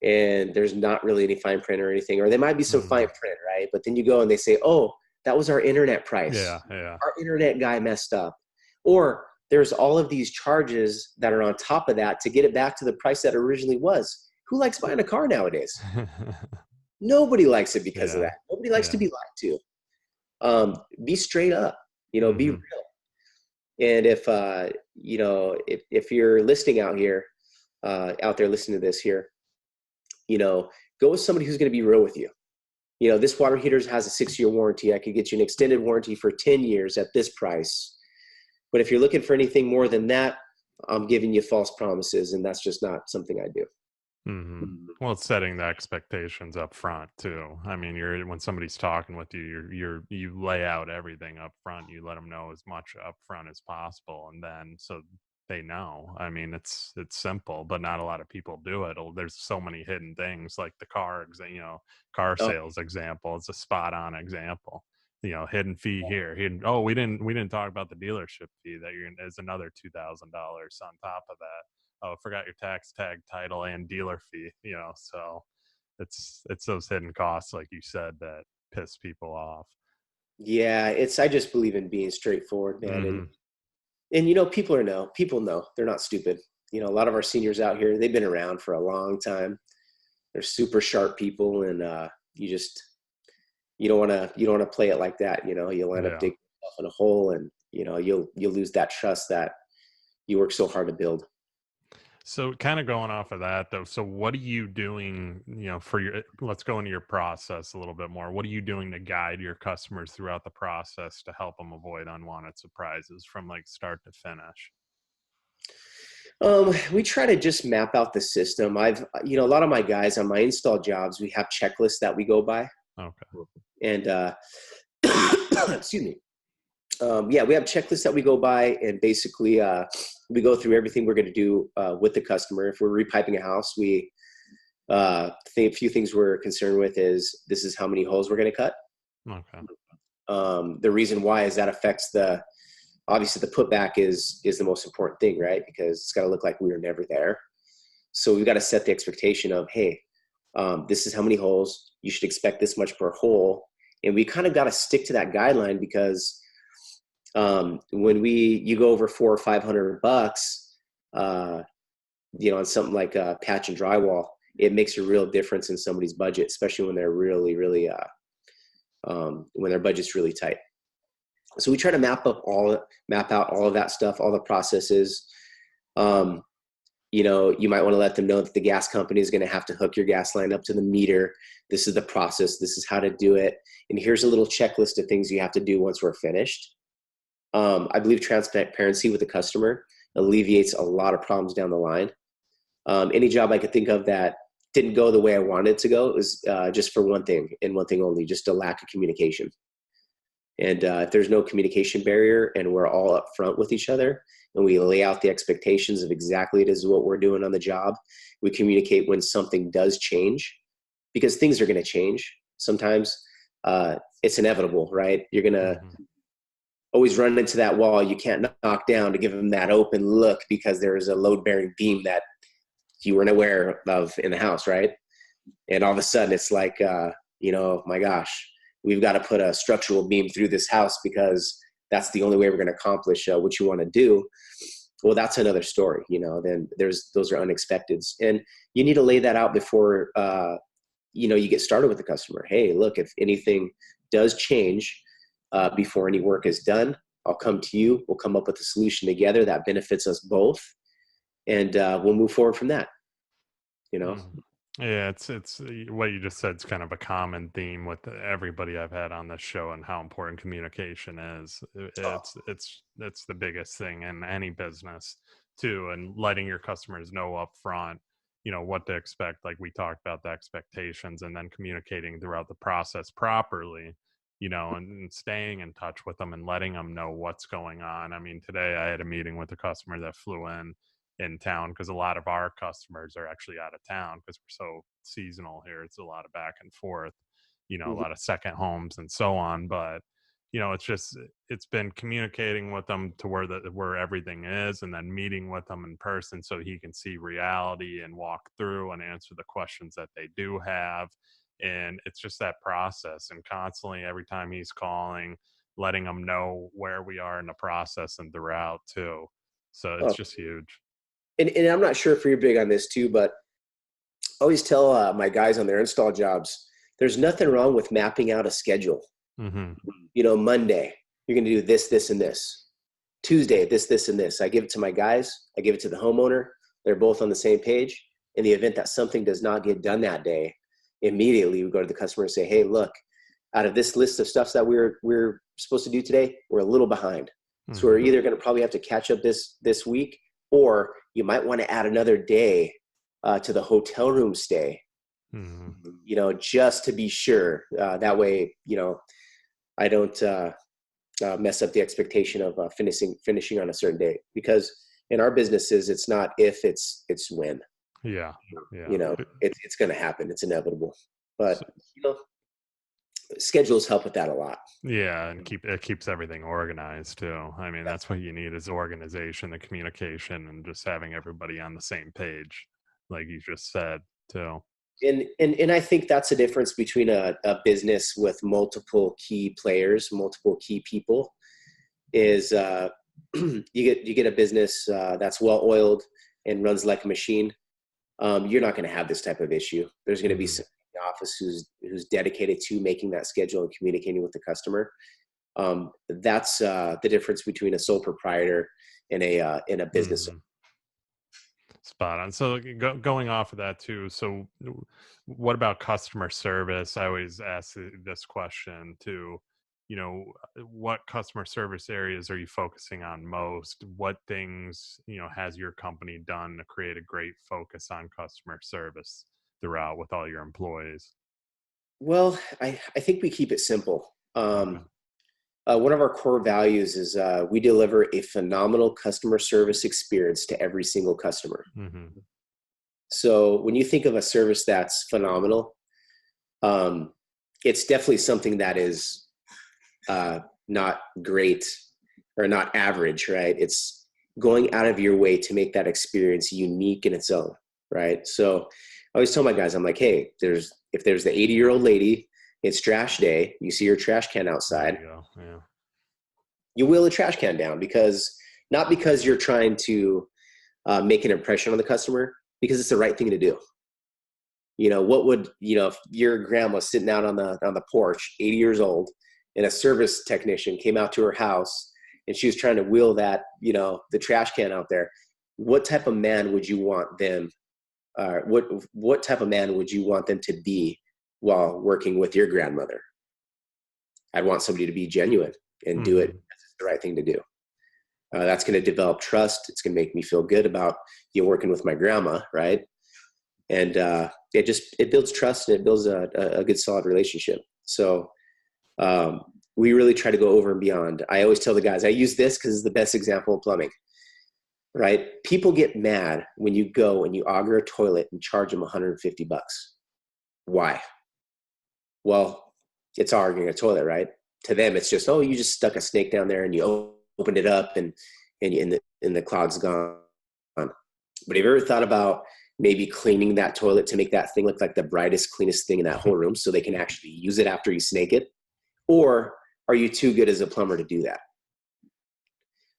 and there's not really any fine print or anything, or there might be some Hmm. fine print, right? But then you go and they say, oh, that was our internet price. Yeah. Our internet guy messed up. Or there's all of these charges that are on top of that to get it back to the price that originally was. Who likes buying a car nowadays? Nobody likes it because of Yeah. that. Nobody likes to Yeah. be lied to. Be straight up, be Hmm. real. And if you're listening out there listening to this here, go with somebody who's going to be real with you. This water heater has a 6-year warranty. I could get you an extended warranty for 10 years at this price. But if you're looking for anything more than that, I'm giving you false promises, and that's just not something I do. Hmm. Well, it's setting the expectations up front too. I mean, when somebody's talking with you, you lay out everything up front. You let them know as much up front as possible, and then so they know. I mean, it's simple, but not a lot of people do it. There's so many hidden things, like the car Oh, sales example. It's a spot on example. Hidden fee here. Hidden. Oh, we didn't talk about the dealership fee that is another $2,000 on top of that. Oh, forgot your tax tag, title, and dealer fee. So it's those hidden costs, like you said, that piss people off. yeah, I just believe in being straightforward, man. And Hmm. people know they're not stupid. A lot of our seniors out here, they've been around for a long time. They're super sharp people, and you don't want to play it like that. You'll end up Yeah. digging yourself in a hole, and you'll lose that trust that you work so hard to build. So, kind of going off of that, though. So, what are you doing? For your let's go into your process a little bit more. What are you doing to guide your customers throughout the process to help them avoid unwanted surprises from like start to finish? We try to just map out the system. A lot of my guys on my install jobs, we have checklists that we go by, Okay. and excuse me. Yeah, we have checklists that we go by, and basically, we go through everything we're going to do with the customer. If we're repiping a house, we think a few things we're concerned with is this is how many holes we're going to cut. Okay. The reason why is that affects obviously the putback is the most important thing, right? Because it's got to look like we were never there. So we've got to set the expectation of, hey, this is how many holes. You should expect this much per hole, and we kind of got to stick to that guideline because when you go over $400 or $500, uh, on something like patch and drywall, it makes a real difference in somebody's budget, especially when they're really, really when their budget's really tight. So we try to map out all of that stuff, all the processes. Um, you might want to let them know that the gas company is going to have to hook your gas line up to the meter. This is the process. This is how to do it. And here's a little checklist of things you have to do once we're finished. I believe transparency with the customer alleviates a lot of problems down the line. Any job I could think of that didn't go the way I wanted it to go is just for one thing and one thing only, just a lack of communication. And if there's no communication barrier and we're all upfront with each other and we lay out the expectations of exactly it is what we're doing on the job, we communicate when something does change because things are going to change. Sometimes it's inevitable, right? You're going to Hmm. always run into that wall you can't knock down to give them that open look because there is a load bearing beam that you weren't aware of in the house, right? And all of a sudden it's like, my gosh, we've got to put a structural beam through this house because that's the only way we're going to accomplish what you want to do. Well, that's another story. Then those are unexpecteds, and you need to lay that out before you get started with the customer. Hey, look, if anything does change before any work is done, I'll come to you. We'll come up with a solution together that benefits us both, and we'll move forward from that. You know. Hmm. Yeah, it's what you just said is kind of a common theme with everybody I've had on this show and how important communication is. It's the biggest thing in any business too, and letting your customers know up front, what to expect. Like we talked about the expectations, and then communicating throughout the process properly, and staying in touch with them and letting them know what's going on. I mean, today I had a meeting with a customer that flew in town because a lot of our customers are actually out of town because we're so seasonal here. It's a lot of back and forth, a Mhm. lot of second homes and so on. But it's been communicating with them to where everything is, and then meeting with them in person so he can see reality and walk through and answer the questions that they do have. And it's just that process, and constantly every time he's calling, letting them know where we are in the process and throughout too. So it's Oh, just huge. and I'm not sure if you're big on this too, but I always tell my guys on their install jobs, there's nothing wrong with mapping out a schedule. Mm-hmm. Monday, you're going to do this, this, and this. Tuesday, this, and this. I give it to my guys. I give it to the homeowner. They're both on the same page. In the event that something does not get done that day, immediately we go to the customer and say, hey, look, out of this list of stuff that we're supposed to do today, we're a little behind. So we're Mm-hmm. either going to probably have to catch up this week, or you might want to add another day to the hotel room stay, Mm-hmm. just to be sure. That way, I don't mess up the expectation of finishing on a certain day. Because in our businesses, it's not if, it's when. Yeah. Yeah. It's going to happen. It's inevitable. But So, schedules help with that a lot. yeah, and it keeps everything organized too. I mean, that's what you need is organization and communication and just having everybody on the same page, like you just said too. And I think that's the difference between a business with multiple key players, multiple key people, is you get a business that's well oiled and runs like a machine. You're not going to have this type of issue. There's going to be Mm-hmm. someone in the office who's dedicated to making that schedule and communicating with the customer. That's the difference between a sole proprietor and a business. Mm-hmm. Spot on. So going off of that too. So what about customer service? I always ask this question too. What customer service areas are you focusing on most? What things, has your company done to create a great focus on customer service throughout with all your employees? Well, I think we keep it simple. Okay. One of our core values is we deliver a phenomenal customer service experience to every single customer. Mm-hmm. So when you think of a service that's phenomenal, um, it's definitely something that is not great or not average, right? It's going out of your way to make that experience unique in its own, right? So I always tell my guys, I'm like, hey, if there's the 80-year-old lady, it's trash day, you see your trash can There outside, you go. Yeah. you wheel a trash can down, not because you're trying to make an impression on the customer, because it's the right thing to do. If your grandma's sitting out on the porch, 80 years old, and a service technician came out to her house and she was trying to wheel that, the trash can out there, what type of man would you want them, what type of man would you want them to be while working with your grandmother? I'd want somebody to be genuine and do it Mm-hmm. as it's the right thing to do. That's going to develop trust. It's going to make me feel good about working with my grandma, right? And it builds trust, and it builds a good solid relationship. So we really try to go over and beyond. I always tell the guys, I use this because it's the best example of plumbing, right? People get mad when you go and you auger a toilet and charge them $150. Why? Well, it's augering a toilet, right? To them, it's just, oh, you just stuck a snake down there and you opened it up and the cloud's gone. But have you ever thought about maybe cleaning that toilet to make that thing look like the brightest, cleanest thing in that whole room so they can actually use it after you snake it? Or are you too good as a plumber to do that?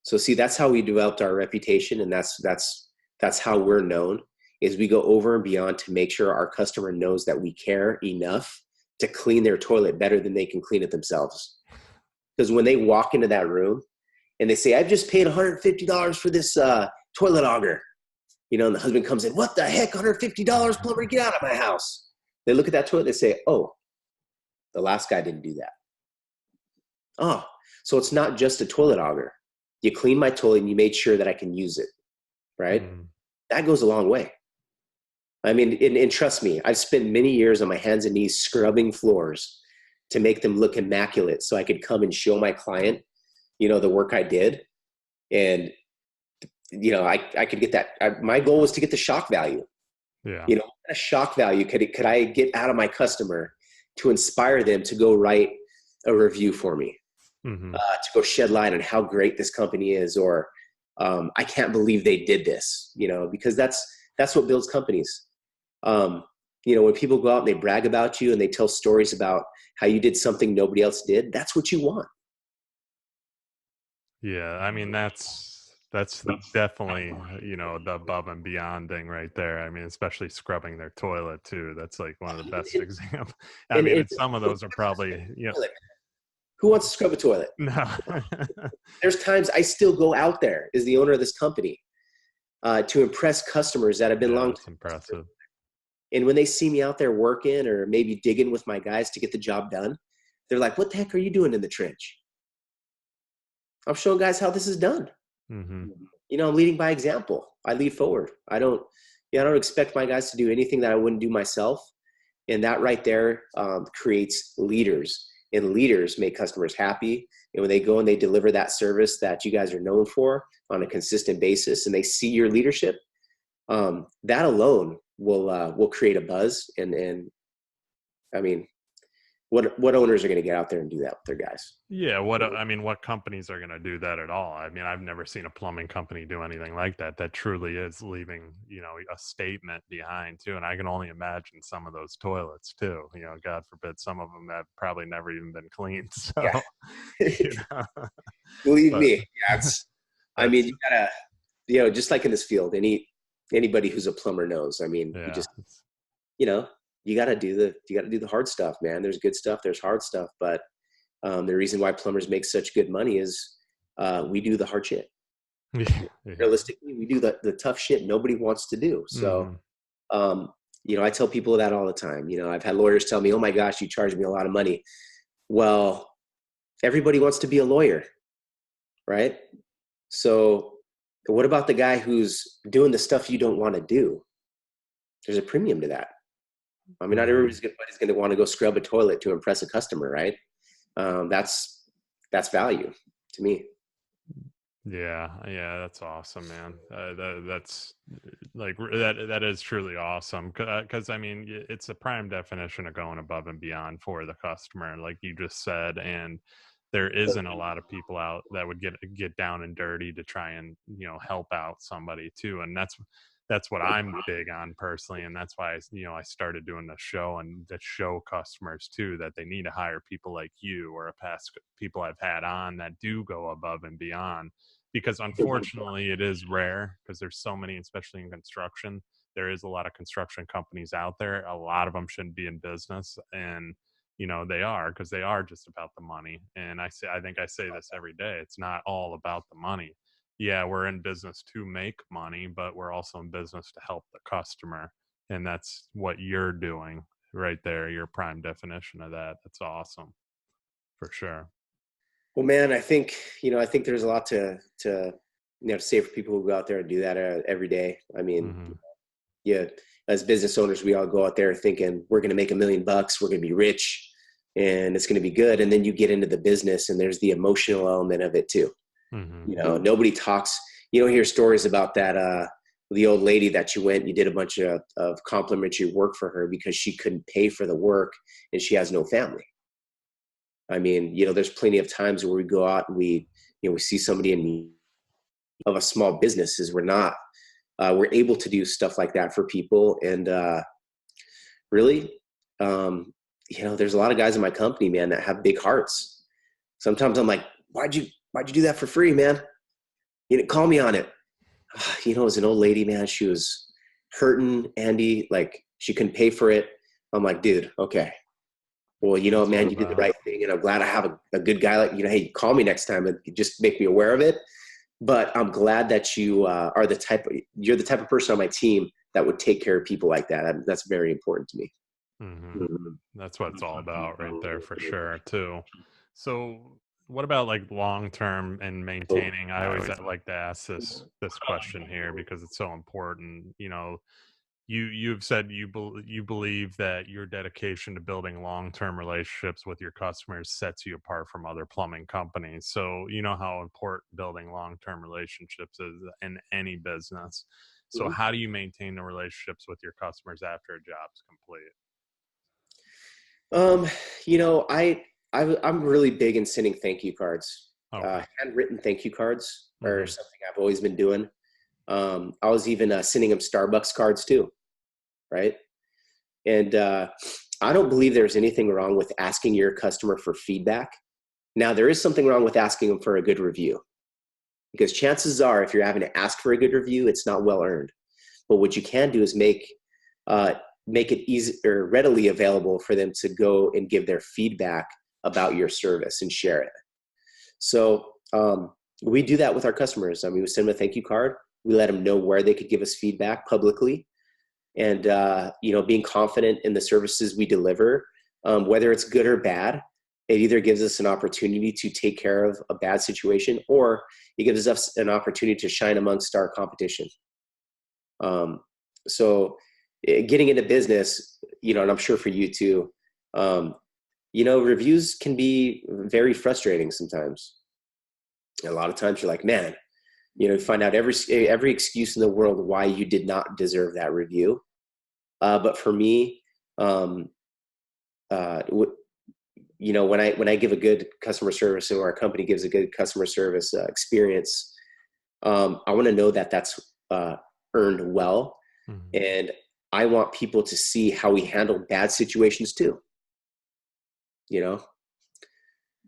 So see, that's how we developed our reputation, and that's how we're known, is we go over and beyond to make sure our customer knows that we care enough to clean their toilet better than they can clean it themselves. Because when they walk into that room and they say, I've just paid $150 for this toilet auger, and the husband comes in, what the heck, $150, plumber, get out of my house. They look at that toilet, they say, oh, the last guy didn't do that. Oh, so it's not just a toilet auger. You cleaned my toilet and you made sure that I can use it, right? Mm-hmm. That goes a long way. I mean, and trust me, I've spent many years on my hands and knees scrubbing floors to make them look immaculate so I could come and show my client, the work I did. And, I could get that. My goal was to get the shock value. Yeah. What kind of shock value could I get out of my customer to inspire them to go write a review for me, Mm-hmm. to go shed light on how great this company is, or I can't believe they did this, because that's what builds companies. When people go out and they brag about you and they tell stories about how you did something nobody else did, that's what you want. Yeah, I mean that's definitely, the above and beyond thing right there. I mean, especially scrubbing their toilet too. That's like one of the best examples. I And mean, it, and some of those are probably, Who wants to scrub a toilet? No. There's times I still go out there as the owner of this company to impress customers that have been Yeah, long. that's impressive. And when they see me out there working or maybe digging with my guys to get the job done, they're like, what the heck are you doing in the trench? I'm showing guys how this is done. Mm-hmm. I'm leading by example. I lead forward. I don't expect my guys to do anything that I wouldn't do myself. And that right there creates leaders, and leaders make customers happy. And when they go and they deliver that service that you guys are known for on a consistent basis, and they see your leadership, that alone will create a buzz. And I mean, what owners are going to get out there and do that with their guys? Yeah, what companies are going to do that at all? I mean, I've never seen a plumbing company do anything like that. That truly is leaving, a statement behind too. And I can only imagine some of those toilets too. God forbid, some of them have probably never even been cleaned. So, Yeah, you know, believe but me. Yeah, I mean, that's you gotta, just like in this field, anybody who's a plumber knows. I mean, yeah, you know, you gotta do the hard stuff, man. There's good stuff, there's hard stuff, but the reason why plumbers make such good money is we do the hard shit. yeah, yeah. Realistically, we do the tough shit nobody wants to do. So, Mm-hmm. I tell people that all the time. I've had lawyers tell me, "Oh my gosh, you charge me a lot of money." Well, everybody wants to be a lawyer, right? So, what about the guy who's doing the stuff you don't want to do? There's a premium to that. I mean, not Mm-hmm. everybody's going to want to go scrub a toilet to impress a customer, right? That's value to me. Yeah, yeah, that's awesome, man. That's that is truly awesome because I mean it's a prime definition of going above and beyond for the customer, like you just said, and there isn't a lot of people out that would get down and dirty to try and help out somebody too, and that's what I'm big on personally, and that's why I started doing the show and to show customers too that they need to hire people like you or past people I've had on that do go above and beyond because unfortunately it is rare because there's so many, especially in construction. There is a lot of construction companies out there. A lot of them shouldn't be in business, and they are because they are just about the money. And I think I say this every day. It's not all about the money. Yeah, we're in business to make money, but we're also in business to help the customer, and that's what you're doing right there. Your prime definition of that. That's awesome for sure. Well, man, I think there's a lot to say for people who go out there and do that every day. I mean, Hmm. yeah, as business owners, we all go out there thinking we're going to make $1 million, we're going to be rich, and it's going to be good. And then you get into the business, and there's the emotional element of it too. Hmm. Nobody talks. You don't hear stories about that. The old lady that you went, you did a bunch of complimentary work for her because she couldn't pay for the work and she has no family. I mean, there's plenty of times where we go out and we see somebody in need of a small business is we're able to do stuff like that for people. And really, there's a lot of guys in my company, man, that have big hearts. Sometimes I'm like, why'd you do that for free, man? You didn't call me on it. It was an old lady, man. She was hurting, Andy, like she couldn't pay for it. I'm like, dude, okay. Well, That's what man, you did the about. right thing. And I'm glad I have a good guy like, hey, call me next time and just make me aware of it. But I'm glad that you're the type of person on my team that would take care of people like that. That's very important to me. Hmm. That's what it's all about right there for sure too. So what about like long term and maintaining? I always like to ask this question here because it's so important. You've said you believe that your dedication to building long-term relationships with your customers sets you apart from other plumbing companies. So you know how important building long-term relationships is in any business. So how do you maintain the relationships with your customers after a job's complete? Um, I'm really big in sending thank you cards. Okay. Handwritten thank you cards are Hmm. something I've always been doing. I was even sending them Starbucks cards too, right? And I don't believe there's anything wrong with asking your customer for feedback. Now, there is something wrong with asking them for a good review because chances are, if you're having to ask for a good review, it's not well earned. But what you can do is uh, make it easy or readily available for them to go and give their feedback about your service and share it. So we do that with our customers. I mean, we send them a thank you card. We let them know where they could give us feedback publicly, and being confident in the services we deliver, whether it's good or bad. It either gives us an opportunity to take care of a bad situation, or it gives us an opportunity to shine amongst our competition. So getting into business, and I'm sure for you too, reviews can be very frustrating sometimes. A lot of times you're like, man, find out every excuse in the world why you did not deserve that review. But for me, when I give a good customer service, or our company gives a good customer service experience, I want to know that that's earned well. Mm-hmm. And I want people to see how we handle bad situations too,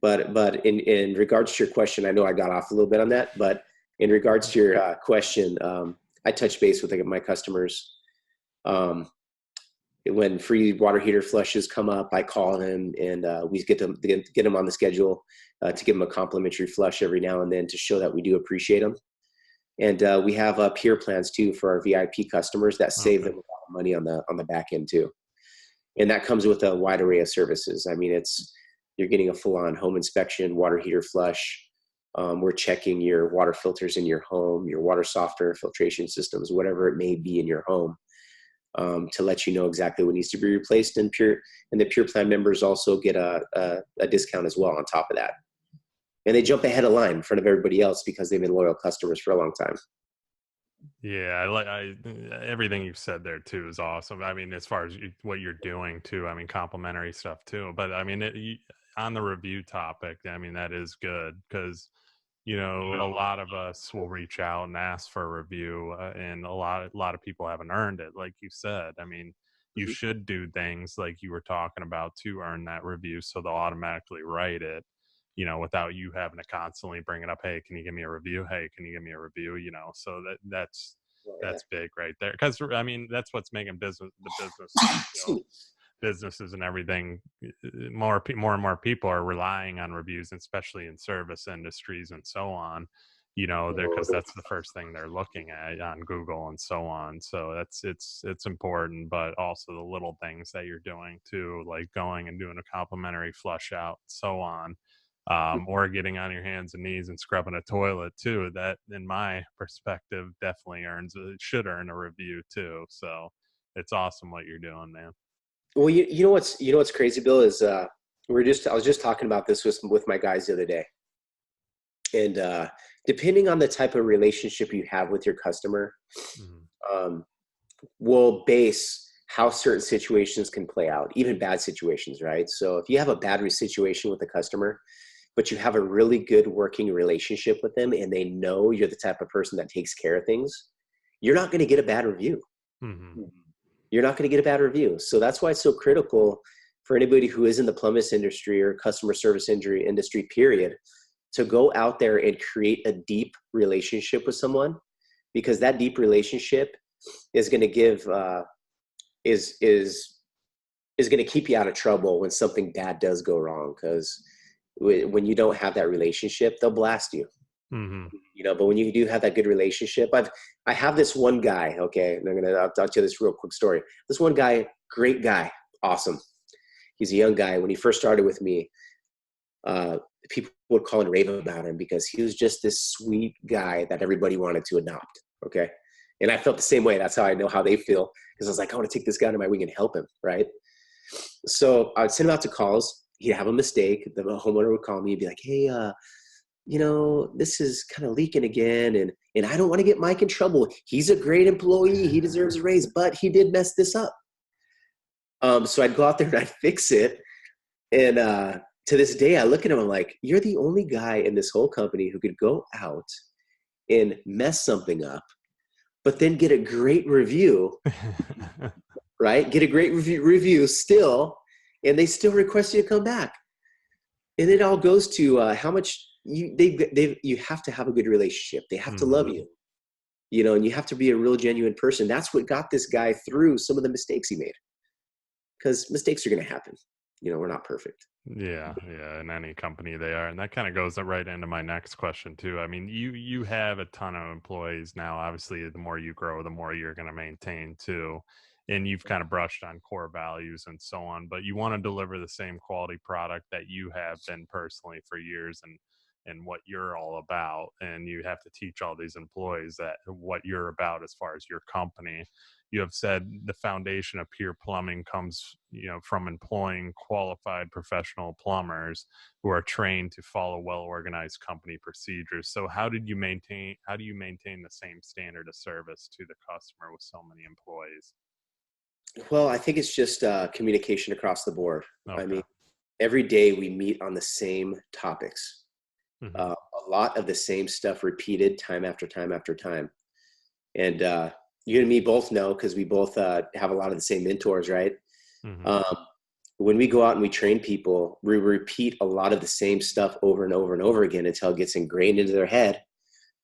but in regards to your question, I know I got off a little bit on that, but in regards to your question, I touch base with my customers. When free water heater flushes come up, I call them, and we get them on the schedule to give them a complimentary flush every now and then to show that we do appreciate them. And we have peer plans too for our VIP customers that save them a lot of money on the back end too. And that comes with a wide array of services. I mean, you're getting a full-on home inspection, water heater flush. We're checking your water filters in your home, your water softener, filtration systems, whatever it may be in your home, to let you know exactly what needs to be replaced. And the Pure Plan members also get a discount as well on top of that. And they jump ahead of line in front of everybody else because they've been loyal customers for a long time. Yeah, everything you've said there too is awesome. I mean, as far as what you're doing too, I mean, complimentary stuff too. But I mean, on the review topic, I mean, that is good because a lot of us will reach out and ask for a review, and a lot of people haven't earned it, like you said. I mean, you Mm-hmm. should do things like you were talking about to earn that review, so they'll automatically write it. Without you having to constantly bring it up. Hey, can you give me a review? Hey, can you give me a review? So that's big right there. Because I mean, that's what's making the business, businesses and everything. More and more people are relying on reviews, especially in service industries and so on. Because that's the first thing they're looking at on Google and so on. So it's important, but also the little things that you're doing too, like going and doing a complimentary flush out, so on. Or getting on your hands and knees and scrubbing a toilet too. That, in my perspective, definitely should earn a review too. So it's awesome what you're doing, man. Well, you know what's crazy, Bill, is I was just talking about this with my guys the other day, and depending on the type of relationship you have with your customer, will base how certain situations can play out, even bad situations, right? So if you have a bad situation with a customer, but you have a really good working relationship with them, and they know you're the type of person that takes care of things, you're not going to get a bad review. Mm-hmm. You're not going to get a bad review. So that's why it's so critical for anybody who is in the plumbing industry or customer service industry, period, to go out there and create a deep relationship with someone, because that deep relationship is going to give is going to keep you out of trouble when something bad does go wrong. Because when you don't have that relationship, they'll blast you. Mm-hmm. But when you do have that good relationship, I have this one guy. Okay, and I'll tell you this real quick story. This one guy, great guy, awesome. He's a young guy. When he first started with me, people would call and rave about him because he was just this sweet guy that everybody wanted to adopt. Okay. And I felt the same way. That's how I know how they feel. Because I was like, I want to take this guy under my wing and help him. Right. So I'd send him out to calls. He'd have a mistake. The homeowner would call me and be like, hey, this is kind of leaking again. And I don't want to get Mike in trouble. He's a great employee. He deserves a raise, but he did mess this up. So I'd go out there and I'd fix it. And to this day, I look at him, I'm like, you're the only guy in this whole company who could go out and mess something up, but then get a great review, right? Get a great review still, and they still request you to come back. And it all goes to how much you have to have a good relationship. They have to love you, and you have to be a real genuine person. That's what got this guy through some of the mistakes he made, because mistakes are going to happen. we're not perfect. Yeah, yeah, in any company they are, and that kind of goes right into my next question too. I mean, you have a ton of employees now. Obviously, the more you grow, the more you're going to maintain too, and you've kind of brushed on core values and so on. But you want to deliver the same quality product that you have been personally for years, and what you're all about, and you have to teach all these employees that what you're about as far as your company. You have said the foundation of peer plumbing comes, from employing qualified professional plumbers who are trained to follow well organized company procedures. So how do you maintain the same standard of service to the customer with so many employees? Well, I think it's just communication across the board. I Okay. mean, every day we meet on the same topics, Hmm. a lot of the same stuff repeated time after time after time. And you and me both know, because we both have a lot of the same mentors, right? Hmm. Um, when we go out and we train people, we repeat a lot of the same stuff over and over and over again until it gets ingrained into their head,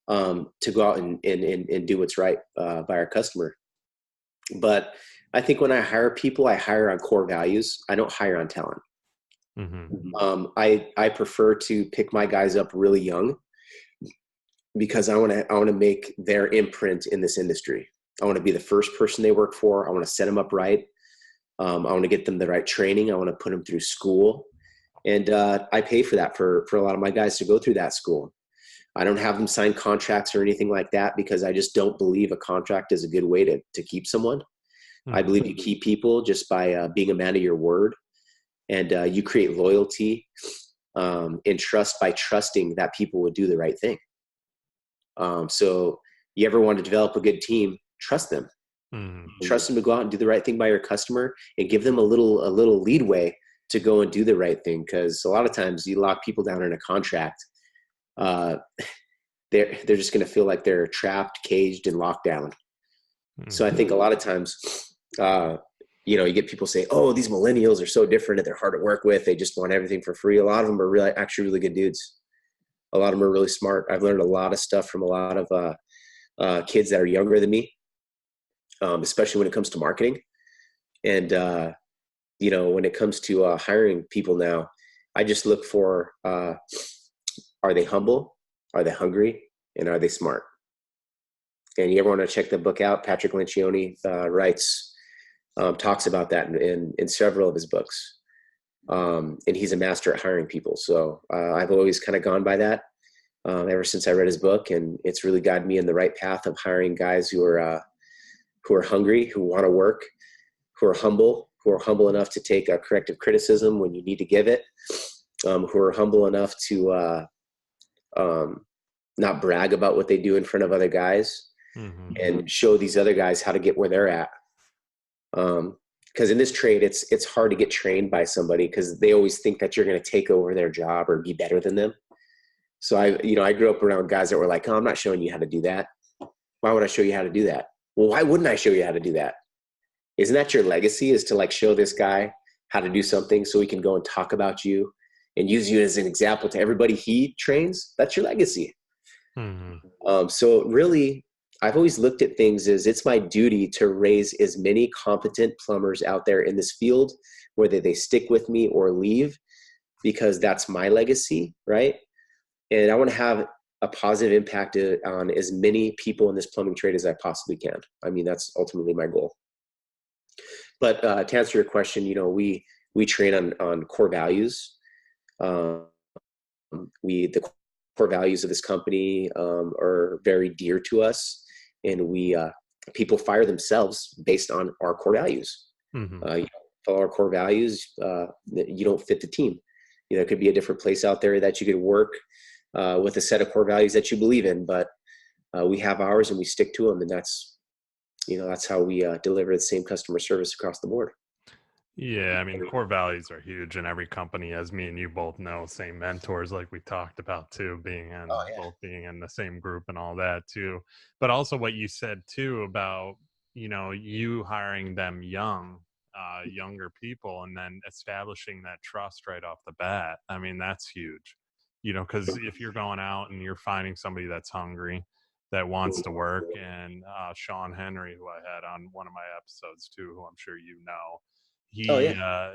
to go out and do what's right by our customer. But I think when I hire people, I hire on core values. I don't hire on talent. Hmm. I prefer to pick my guys up really young, because I want to make their imprint in this industry. I want to be the first person they work for. I want to set them up right. I want to get them the right training. I want to put them through school, and I pay for that for a lot of my guys to go through that school. I don't have them sign contracts or anything like that, because I just don't believe a contract is a good way to keep someone. I Hmm. believe you keep people just by being a man of your word, and you create loyalty and trust by trusting that people would do the right thing. So you ever want to develop a good team, trust them. Hmm. Trust them to go out and do the right thing by your customer, and give them a little leadway to go and do the right thing. Because a lot of times you lock people down in a contract, uh, they're just going to feel like they're trapped, caged, and locked down. So I Hmm. think a lot of times, uh, you get people say, "Oh, these millennials are so different, and they're hard to work with. They just want everything for free." A lot of them are really, actually, really good dudes. A lot of them are really smart. I've learned a lot of stuff from a lot of kids that are younger than me, especially when it comes to marketing. And when it comes to hiring people now, I just look for, are they humble, are they hungry, and are they smart? And you ever want to check the book out? Patrick Lencioni writes, talks about that in several of his books. And he's a master at hiring people. So I've always kind of gone by that ever since I read his book, and it's really guided me in the right path of hiring guys who are hungry, who want to work, who are humble enough to take a corrective criticism when you need to give it, who are humble enough to um, not brag about what they do in front of other guys, Hmm. and show these other guys how to get where they're at. Because in this trade, it's hard to get trained by somebody, because they always think that you're going to take over their job or be better than them. So I grew up around guys that were like, "Oh, I'm not showing you how to do that. Why would I show you how to do that?" Well, why wouldn't I show you how to do that? Isn't that your legacy, is to like show this guy how to do something so he can go and talk about you and use you as an example to everybody he trains? That's your legacy. Hmm. So really, I've always looked at things as it's my duty to raise as many competent plumbers out there in this field, whether they stick with me or leave, because that's my legacy, right? And I want to have a positive impact on as many people in this plumbing trade as I possibly can. I mean, that's ultimately my goal. But to answer your question, we train on core values. Um, the core values of this company are very dear to us, and we people fire themselves based on our core values. Hmm. You follow our core values, you don't fit the team. There could be a different place out there that you could work with a set of core values that you believe in, but we have ours and we stick to them, and that's how we deliver the same customer service across the board. Yeah, I mean, core values are huge in every company, as me and you both know. Same mentors, like we talked about too, Oh being in the same group and all that too. But also, what you said too about you hiring them younger people, and then establishing that trust right off the bat. I mean, that's huge. Because if you're going out and you're finding somebody that's hungry, that wants to work, and Sean Henry, who I had on one of my episodes too, who I'm sure you know Oh he yeah.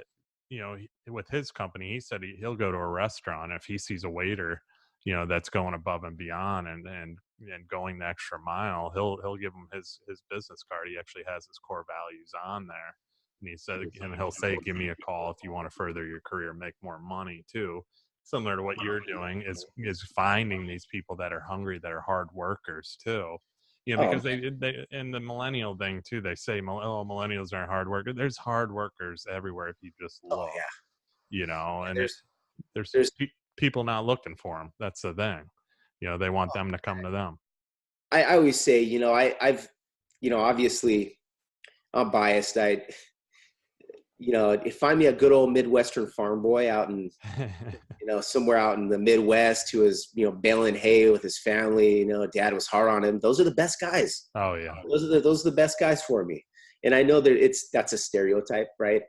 with his company, he said he'll go to a restaurant if he sees a waiter, that's going above and beyond and going the extra mile. He'll give him his business card. He actually has his core values on there, and he said, and he'll say, "Give me a call if you want to further your career, make more money too." Similar to what you're doing is finding these people that are hungry, that are hard workers too. Oh, Because they in the millennial thing too, they say, oh, millennials aren't hard workers. There's hard workers everywhere if you just oh look, yeah. and There's there's there's people not looking for them. That's the thing. They want them to come to them. I always say, I've, obviously I'm biased. Find me a good old Midwestern farm boy out in, somewhere out in the Midwest who was, baling hay with his family. Dad was hard on him. Those are the best guys. Oh yeah. Those are the best guys for me. And I know that's a stereotype, right?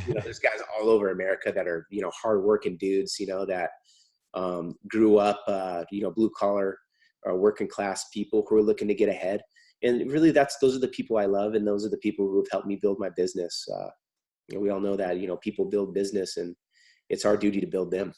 There's guys all over America that are, hardworking dudes, that grew up, blue collar or working class people who are looking to get ahead. And really, those are the people I love, and those are the people who have helped me build my business. We all know that people build business, and it's our duty to build them.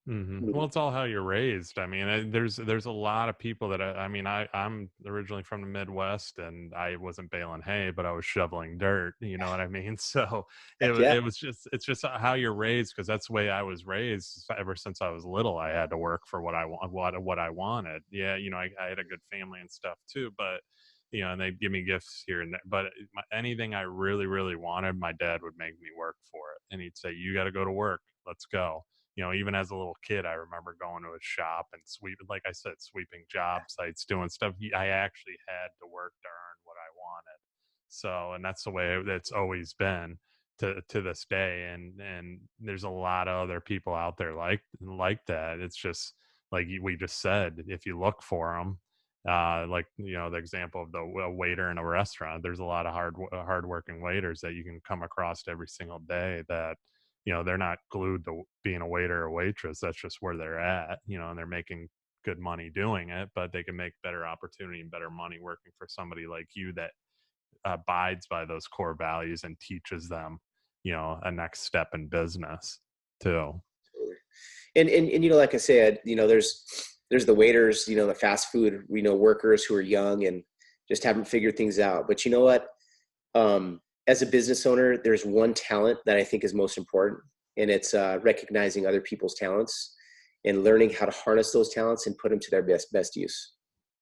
Well, it's all how you're raised. I mean, there's a lot of people that I'm originally from the Midwest, and I wasn't baling hay, but I was shoveling dirt. You know what I mean? So Heck yeah. it's just how you're raised, because that's the way I was raised. Ever since I was little, I had to work for what I want, what I wanted. Yeah, I had a good family and stuff too, but and they'd give me gifts here and there. But anything I really, really wanted, my dad would make me work for it, and he'd say, "You got to go to work. Let's go." Even as a little kid, I remember going to his shop and like I said, sweeping job sites, doing stuff. I actually had to work to earn what I wanted. So, and that's the way it's always been to this day. And there's a lot of other people out there like that. It's just like we just said, if you look for them, like the example of the waiter in a restaurant, there's a lot of hardworking waiters that you can come across every single day that they're not glued to being a waiter or waitress. That's just where they're at, and they're making good money doing it, but they can make better opportunity and better money working for somebody like you that abides by those core values and teaches them, a next step in business too. And like I said, there's the waiters, the fast food, workers who are young and just haven't figured things out. But you know what? As a business owner, there's one talent that I think is most important, and it's recognizing other people's talents and learning how to harness those talents and put them to their best use.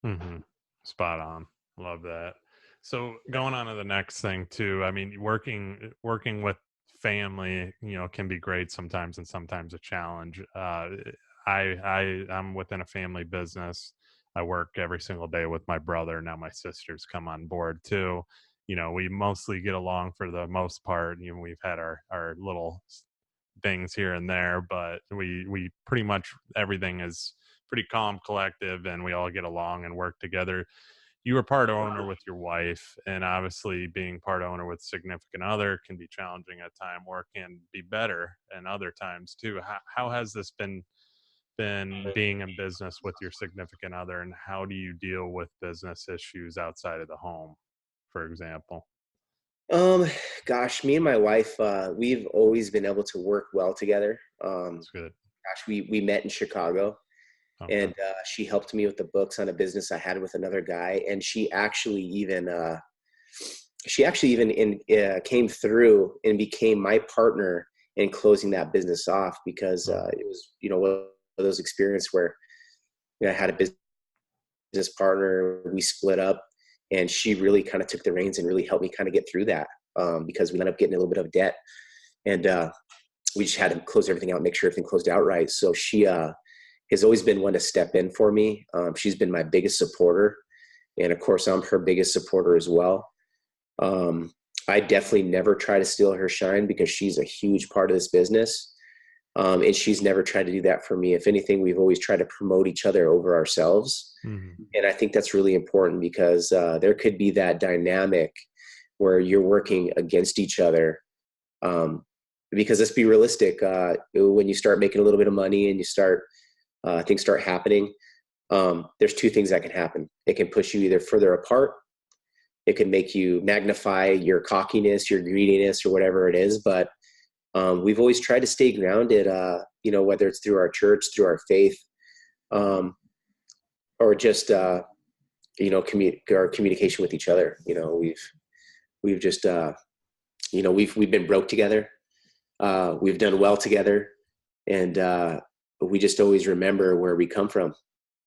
Mm-hmm. Spot on. Love that. So going on to the next thing too. I mean, working with family, can be great sometimes and sometimes a challenge. I'm within a family business. I work every single day with my brother. Now my sisters come on board too. We mostly get along for the most part. We've had our little things here and there, but we pretty much everything is pretty calm, collective, and we all get along and work together. You were part owner with your wife, and obviously being part owner with significant other can be challenging at time, or can be better and other times too. How has this been being in business with your significant other, and how do you deal with business issues outside of the home, for example? Um, Gosh, me and my wife, we've always been able to work well together. That's good. Gosh, we met in Chicago, Okay. and she helped me with the books on a business I had with another guy, and she actually even came through and became my partner in closing that business off, because Oh, it was one of those experiences where I had a business partner, we split up, and she really kind of took the reins and really helped me kind of get through that, because we ended up getting a little bit of debt, and we just had to close everything out, make sure everything closed out right. So she has always been one to step in for me. She's been my biggest supporter, and of course I'm her biggest supporter as well. I definitely never try to steal her shine, because she's a huge part of this business. And she's never tried to do that for me. If anything, we've always tried to promote each other over ourselves. mhm. And I think that's really important, because there could be that dynamic where you're working against each other. Because let's be realistic, when you start making a little bit of money and things start happening, there's two things that can happen. It can push you either further apart. It can make you magnify your cockiness, your greediness, or whatever it is. But We've always tried to stay grounded, whether it's through our church, through our faith, um, or just, our communication with each other. We've just, we've been broke together. We've done well together, and we just always remember where we come from,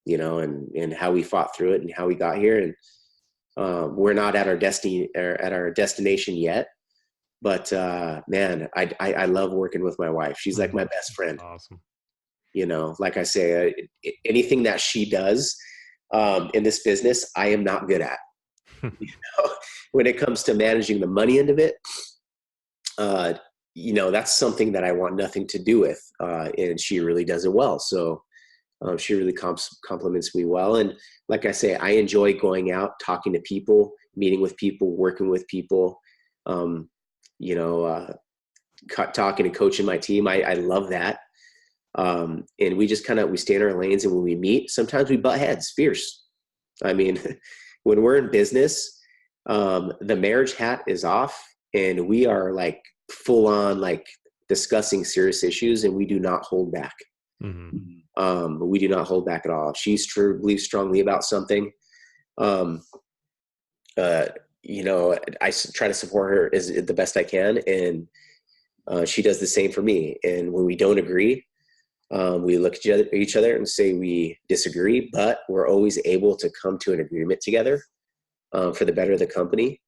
and how we fought through it and how we got here. And we're not at our destiny or at our destination yet, but man, I love working with my wife. She's like my best friend. Awesome. Like I say, anything that she does in this business, I am not good at. When it comes to managing the money end of it, that's something that I want nothing to do with, and she really does it well. So she really compliments me well. And like I say, I enjoy going out, talking to people, meeting with people, working with people, talking and coaching my team. I love that. And we just we stay in our lanes, and when we meet, sometimes we butt heads fierce. I mean, when we're in business, the marriage hat is off, and we are like full on like discussing serious issues, and we do not hold back. We do not hold back at all. If she believes strongly about something, I try to support her as the best I can, and she does the same for me. And when we don't agree, we look at each other and say we disagree, but we're always able to come to an agreement together for the better of the company.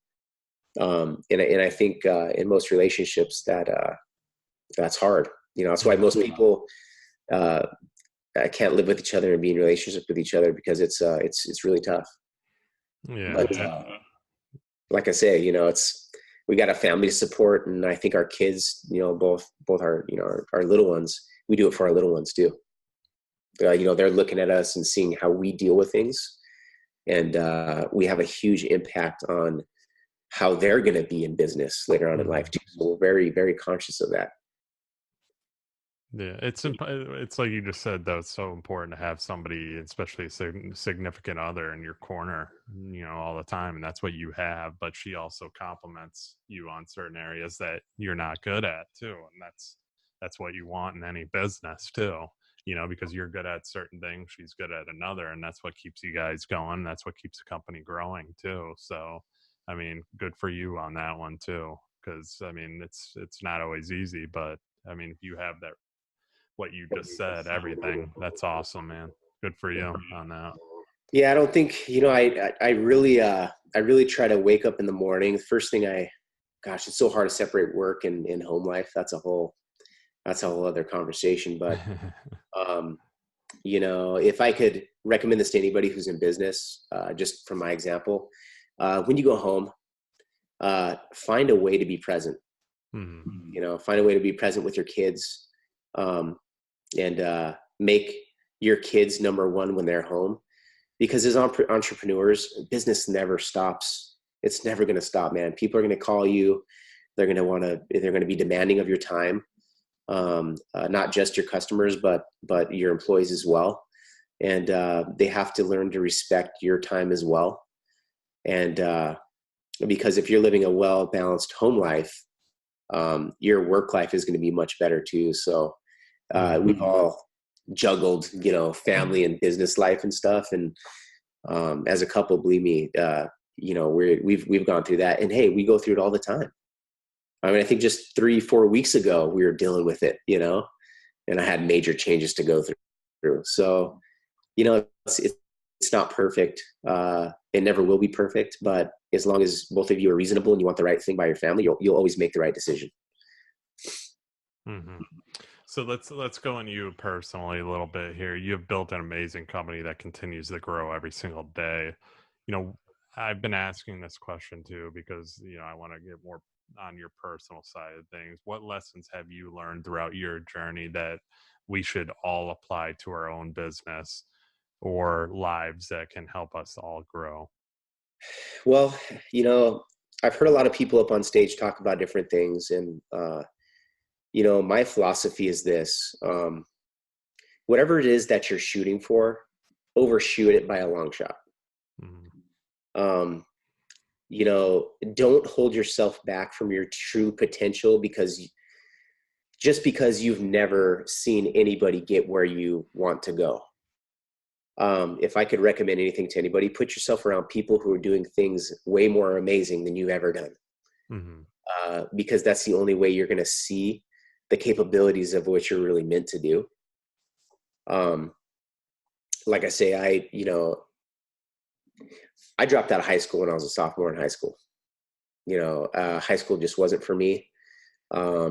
And I think in most relationships that's hard. That's why most people can't live with each other and be in relationship with each other, because it's really tough. Yeah. But like I say, we got a family to support, and I think our kids, both our our little ones, we do it for our little ones too. They're looking at us and seeing how we deal with things, and we have a huge impact on how they're going to be in business later on in life too. So we're very, very conscious of that. Yeah, it's like you just said, though. It's so important to have somebody, especially a significant other, in your corner, all the time, and that's what you have. But she also compliments you on certain areas that you're not good at too, and that's what you want in any business too. Because you're good at certain things, she's good at another, and that's what keeps you guys going. That's what keeps the company growing too. So, I mean, good for you on that one too, because I mean, it's not always easy, but I mean, if you have that, what you just said, everything, that's awesome, man. Good for you on that. Yeah, I don't think, I really try to wake up in the morning. The first thing gosh, it's so hard to separate work and home life. That's a whole other conversation. But, if I could recommend this to anybody who's in business, just from my example, when you go home, find a way to be present. Find a way to be present with your kids, and make your kids number one when they're home. Because as entrepreneurs, business never stops. It's never going to stop, man. People are going to call you. They're going to be demanding of your time. Not just your customers, but your employees as well. And they have to learn to respect your time as well. And because if you're living a well-balanced home life, your work life is going to be much better too. So we've all juggled, family and business life and stuff. And as a couple, believe me, we've gone through that. And hey, we go through it all the time. I mean, I think just 3-4 weeks ago, we were dealing with it, and I had major changes to go through. So, it's not perfect. It never will be perfect, but as long as both of you are reasonable and you want the right thing by your family, you'll always make the right decision. So let's go on you personally a little bit here. You've built an amazing company that continues to grow every single day. I've been asking this question too, because, I want to get more on your personal side of things. What lessons have you learned throughout your journey that we should all apply to our own business or lives that can help us all grow? Well, I've heard a lot of people up on stage talk about different things. And, my philosophy is this, whatever it is that you're shooting for, overshoot it by a long shot. Don't hold yourself back from your true potential, because just because you've never seen anybody get where you want to go. If I could recommend anything to anybody, put yourself around people who are doing things way more amazing than you've ever done, Mhm. because that's the only way you're going to see the capabilities of what you're really meant to do. Um, like I say, I dropped out of high school when I was a sophomore in high school. High school just wasn't for me.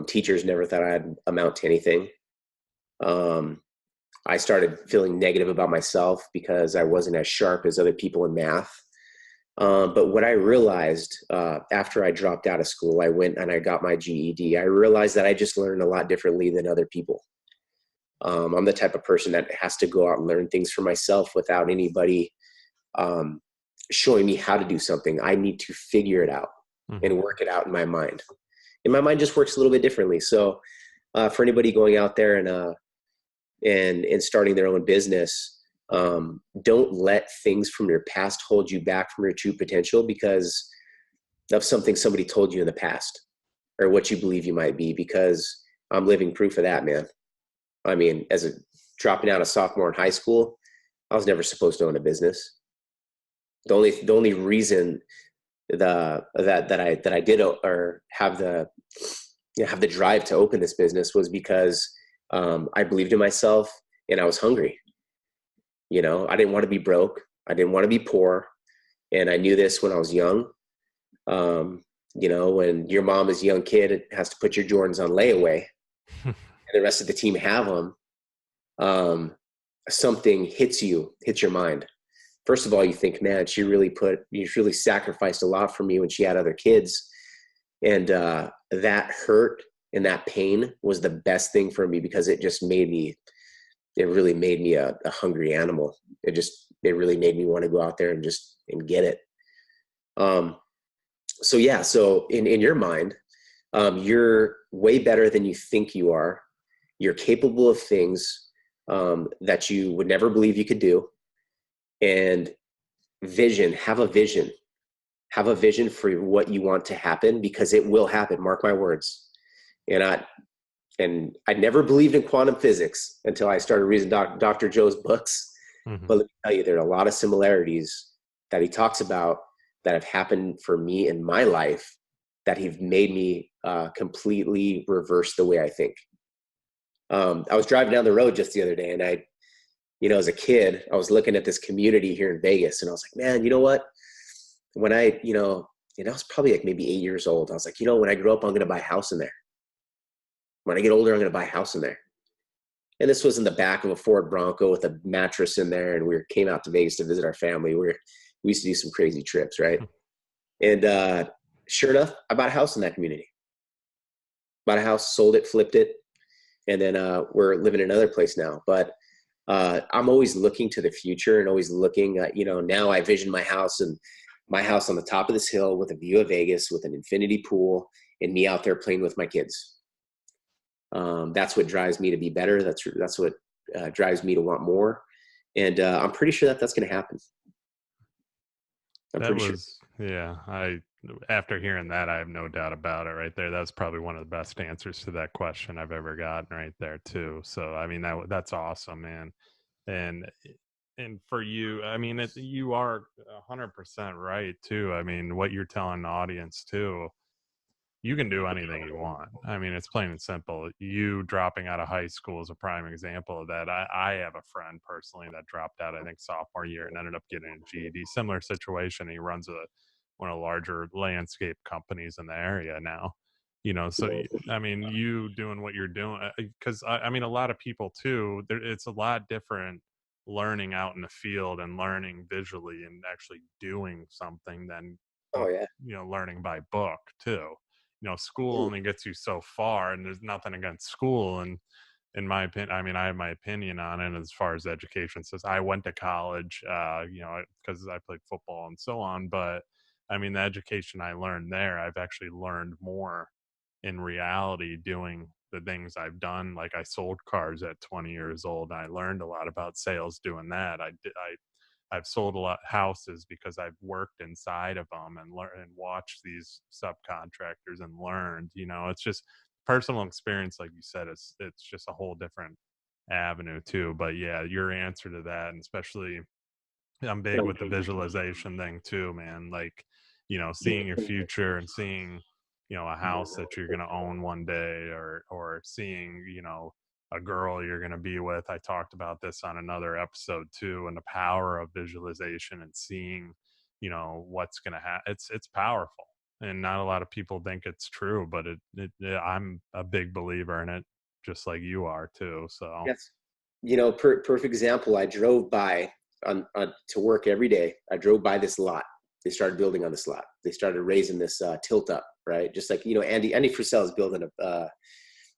Teachers never thought I'd amount to anything. Um, I started feeling negative about myself because I wasn't as sharp as other people in math. But what I realized after I dropped out of school, I went and I got my GED. I realized that I just learned a lot differently than other people. I'm the type of person that has to go out and learn things for myself without anybody um, showing me how to do something. I need to figure it out and Mhm. work it out in my mind. And my mind just works a little bit differently. So for anybody going out there and starting their own business, don't let things from your past hold you back from your true potential because of something somebody told you in the past or what you believe you might be, because I'm living proof of that, man. I mean, as a dropping out of sophomore in high school, I was never supposed to own a business. The only reason that I did or have the drive to open this business was because I believed in myself and I was hungry. I didn't want to be broke. I didn't want to be poor. And I knew this when I was young. When your mom as a young kid has to put your Jordans on layaway and the rest of the team have them, um, something hits your mind. First of all, you think, man, you really sacrificed a lot for me when she had other kids. And that hurt and that pain was the best thing for me because it really made me a hungry animal. It really made me want to go out there and get it. Um, so yeah, so in your mind, you're way better than you think you are. You're capable of things that you would never believe you could do. And have a vision. Have a vision for what you want to happen because it will happen. Mark my words. And I never believed in quantum physics until I started reading Dr. Joe's books. But Mhm. let me tell you, there are a lot of similarities that he talks about that have happened for me in my life that have made me completely reverse the way I think. I was driving down the road just the other day, and as a kid, I was looking at this community here in Vegas, and I was like, man, you know what? When I was probably like maybe 8 years old. I was like, when I grow up, I'm going to buy a house in there. When I get older, I'm going to buy a house in there. And this was in the back of a Ford Bronco with a mattress in there. And came out to Vegas to visit our family. We used to do some crazy trips, right? And sure enough, I bought a house in that community. Bought a house, sold it, flipped it, and then we're living in another place now. But I'm always looking to the future and always looking at, now I vision my house on the top of this hill with a view of Vegas with an infinity pool and me out there playing with my kids. That's what drives me to be better. That's what drives me to want more. And I'm pretty sure that that's going to happen. I'm That pretty sure. was, yeah, after hearing that, I have no doubt about it right there. That's probably one of the best answers to that question I've ever gotten right there too. So, I mean, that's awesome, man. And and for you, I mean, you are 100% right too. I mean, what you're telling the audience too, you can do anything you want. I mean, it's plain and simple. You dropping out of high school is a prime example of that. I have a friend personally that dropped out, I think, sophomore year and ended up getting a GED. Similar situation. He runs one of the larger landscape companies in the area now. So I mean, you doing what you're doing, because I mean, a lot of people too. It's a lot different learning out in the field and learning visually and actually doing something than Oh yeah. learning by book too. School only gets you so far, and there's nothing against school. And in my opinion, I mean, I have my opinion on it as far as education says. I went to college, because I played football and so on. But I mean, the education I learned there, I've actually learned more in reality doing the things I've done. Like I sold cars at 20 years old. And I learned a lot about sales doing that. I've sold a lot of houses because I've worked inside of them and learned and watched these subcontractors and learned. It's just personal experience, like you said, it's just a whole different avenue too. But yeah, your answer to that, and especially I'm big with the visualization thing too, man. Like, seeing your future and seeing, a house that you're going to own one day, or seeing, a girl you're going to be with. I talked about this on another episode too, and the power of visualization and seeing, what's going to happen. It's powerful. And not a lot of people think it's true, but I'm a big believer in it, just like you are too. So, Yes. Perfect example. I drove by to work every day. I drove by this lot. They started building on this lot. They started raising this tilt up, right? Just like, Andy Frisell is building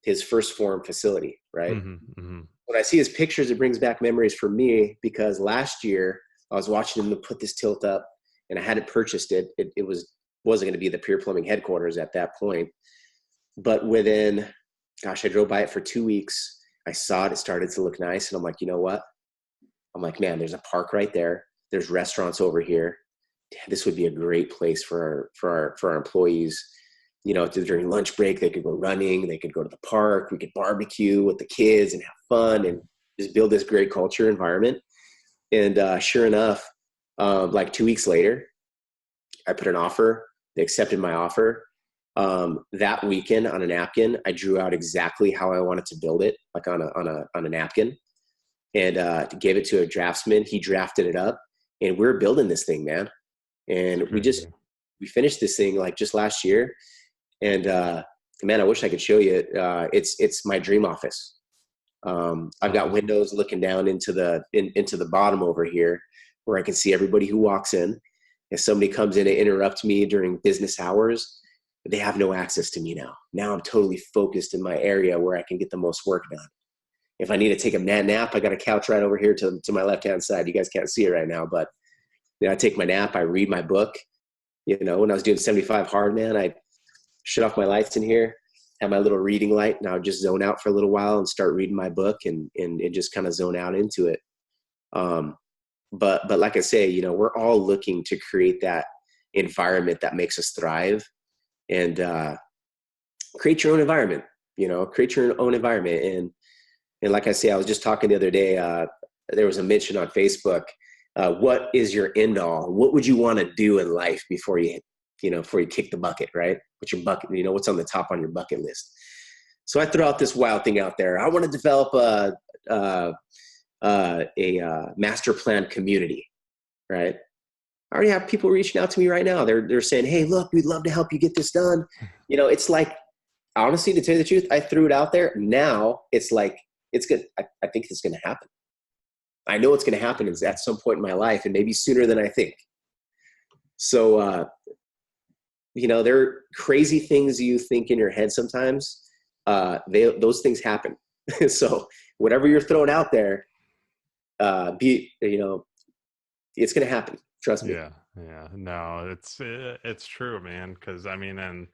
his first form facility, right? hmm hmm When I see his pictures, it brings back memories for me, because last year I was watching him put this tilt up, and I hadn't purchased it. It wasn't going to be the Pure Plumbing headquarters at that point. But within, gosh, I drove by it for 2 weeks. I saw it. It started to look nice. And I'm like, you know what? I'm like, man, there's a park right there. There's restaurants over here. This would be a great place for our employees. During lunch break, they could go running. They could go to the park. We could barbecue with the kids and have fun and just build this great culture environment. And sure enough, like 2 weeks later, I put an offer. They accepted my offer. That weekend on a napkin, I drew out exactly how I wanted to build it, like on a napkin, and gave it to a draftsman. He drafted it up, and we're building this thing, man. And we finished this thing like just last year. And man, I wish I could show you it. It's my dream office. I've got windows looking down into the bottom over here, where I can see everybody who walks in. If somebody comes in and interrupts me during business hours, they have no access to me now. Now I'm totally focused in my area where I can get the most work done. If I need to take a nap, I got a couch right over here to my left-hand side. You guys can't see it right now, but I take my nap, I read my book. When I was doing 75 hard, man, I shut off my lights in here, have my little reading light, and I would just zone out for a little while and start reading my book and just kind of zone out into it. But like I say, we're all looking to create that environment that makes us thrive, and create your own environment. Create your own environment. And like I say, I was just talking the other day. There was a mention on Facebook. What is your end all? What would you want to do in life before you kick the bucket, right? What's your bucket? What's on the top on your bucket list? So I throw out this wild thing out there. I want to develop a master plan community, right? I already have people reaching out to me right now. They're saying, hey, look, we'd love to help you get this done. It's like, honestly, to tell you the truth, I threw it out there. Now it's like, it's good. I think it's going to happen. I know it's going to happen at some point in my life, and maybe sooner than I think. So, there are crazy things you think in your head sometimes. Those things happen. So whatever you're throwing out there, it's going to happen. Trust me. Yeah, yeah. No, it's true, man. Because and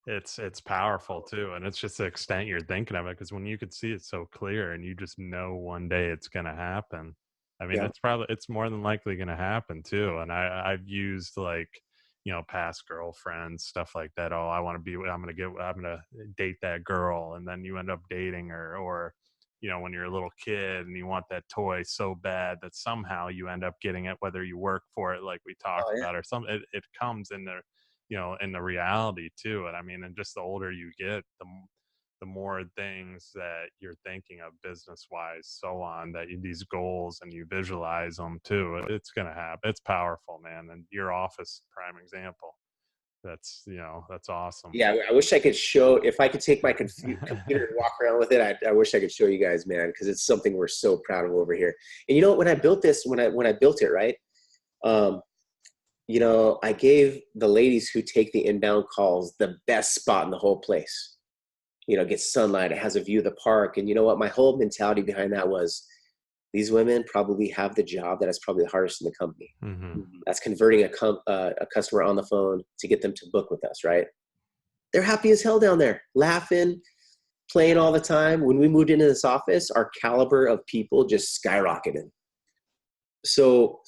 it's powerful too, and it's just the extent you're thinking of it. Because when you could see it so clear, and you just know one day it's going to happen. Yeah. It's more than likely going to happen too. And I've used like past girlfriends, stuff like that. Oh, I'm going to date that girl, and then you end up dating her, or when you're a little kid and you want that toy so bad that somehow you end up getting it, whether you work for it, like we talked about, or something. It comes in there, in the reality too. And and just the older you get, the more things that you're thinking of business wise, so on, that these goals, and you visualize them too. It's going to happen. It's powerful, man. And your office, prime example. That's awesome. Yeah, I wish I could show. If I could take my computer and walk around with it, I wish I could show you guys, man, because it's something we're so proud of over here. And when I built this, when I built it, right, I gave the ladies who take the inbound calls the best spot in the whole place. Gets sunlight. It has a view of the park. And you know what? My whole mentality behind that was, these women probably have the job that is probably the hardest in the company. Mm-hmm. That's converting a customer on the phone to get them to book with us, right? They're happy as hell down there, laughing, playing all the time. When we moved into this office, our caliber of people just skyrocketed. So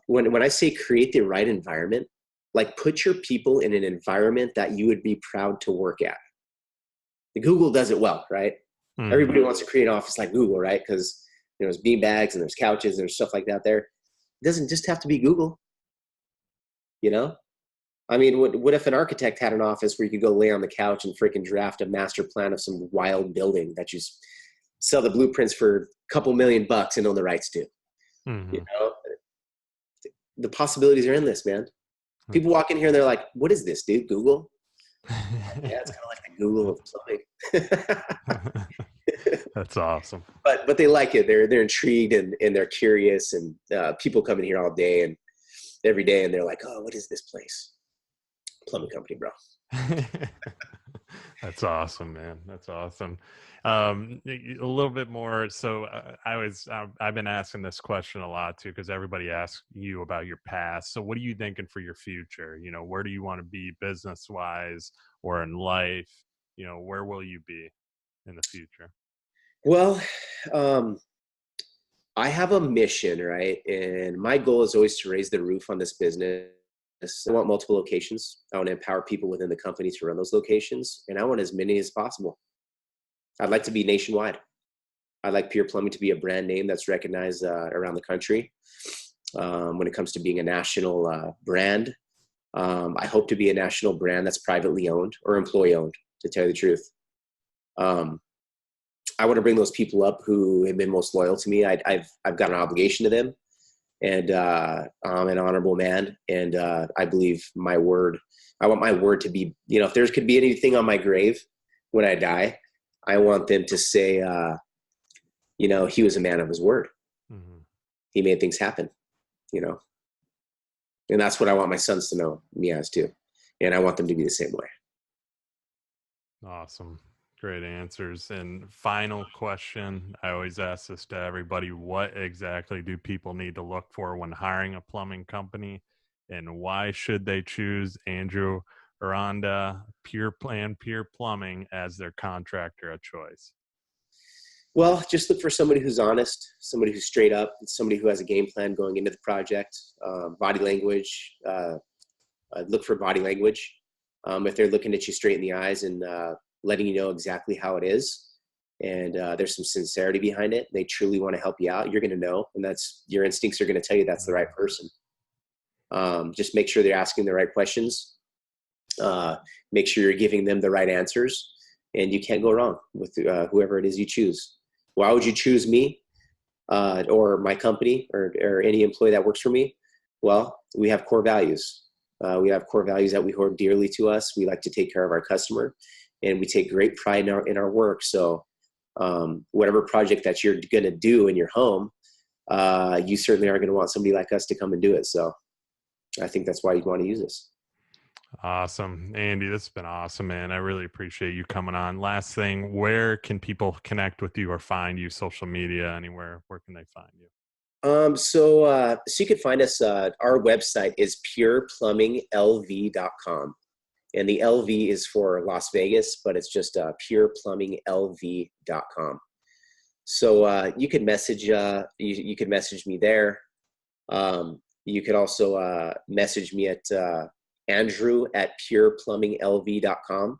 when I say create the right environment, like put your people in an environment that you would be proud to work at. Google does it well, right? Hmm. Everybody wants to create an office like Google, right? Because there's bean bags and there's couches and there's stuff like that there. It doesn't just have to be Google, you know? I mean, what if an architect had an office where you could go lay on the couch and freaking draft a master plan of some wild building that you sell the blueprints for a couple $1,000,000 and own the rights to? You Hmm. know, the possibilities are endless, man. People walk in here and they're like, "What is this, dude? Google?" Yeah, it's kind of like the Google of plumbing. That's awesome. But they like it. They're intrigued and they're curious. And people come in here all day and every day, and they're like, "Oh, what is this place?" Plumbing company, bro. That's awesome, man. That's awesome. A little bit more. So I've been asking this question a lot too, because everybody asks you about your past. So what are you thinking for your future? You know, where do you want to be business wise or in life? You know, where will you be in the future? Well, um, I have a mission, right? And my goal is always to raise the roof on this business. I want multiple locations. I want to empower people within the company to run those locations, and I want as many as possible. I'd like to be nationwide. I'd like Pure Plumbing to be a brand name that's recognized around the country. When it comes to being a national brand, I hope to be a national brand that's privately owned or employee owned, to tell you the truth. Um, I want to bring those people up who have been most loyal to me. I've got an obligation to them, and I'm an honorable man, and I believe my word. I want my word to be, if there could be anything on my grave when I die, I want them to say, he was a man of his word. Hmm. He made things happen, you know, and that's what I want my sons to know me as too, and I want them to be the same way. Awesome. Great answers. And final question. I always ask this to everybody. What exactly do people need to look for when hiring a plumbing company? And why should they choose Andrew Aranda Pure Plumbing as their contractor of choice? Well, just look for somebody who's honest, somebody who's straight up, somebody who has a game plan going into the project. Body language. Look for body language. If they're looking at you straight in the eyes and letting you know exactly how it is, and there's some sincerity behind it, they truly want to help you out, you're going to know, and that's your instincts are going to tell you that's the right person. Just make sure they're asking the right questions. Make sure you're giving them the right answers, and you can't go wrong with whoever it is you choose. Why would you choose me or my company or any employee that works for me? Well, we have core values. We have core values that we hold dearly to us. We like to take care of our customer, and we take great pride in our work. So whatever project that you're going to do in your home, you certainly are going to want somebody like us to come and do it. So I think that's why you'd want to use us. Awesome. Andy, this has been awesome, man. I really appreciate you coming on. Last thing, where can people connect with you or find you? Social media, anywhere? Where can they find you? So you can find us. Our website is pureplumbinglv.com. And the LV is for Las Vegas, but it's just pureplumbinglv.com. So you can message you can message me there. You could also message me at Andrew at pureplumbinglv.com.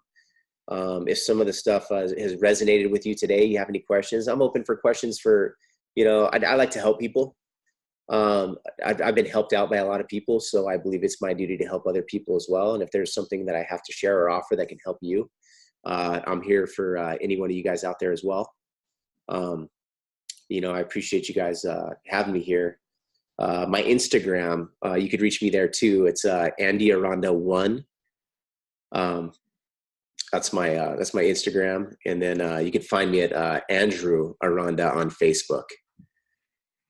If some of the stuff has resonated with you today, you have any questions, I'm open for questions for, I like to help people. I've been helped out by a lot of people, so I believe it's my duty to help other people as well. And if there's something that I have to share or offer that can help you, I'm here for any one of you guys out there as well. I appreciate you guys having me here. My Instagram, you could reach me there too. It's Andy Aranda 1. That's my Instagram, and then you can find me at Andrew Aranda on Facebook.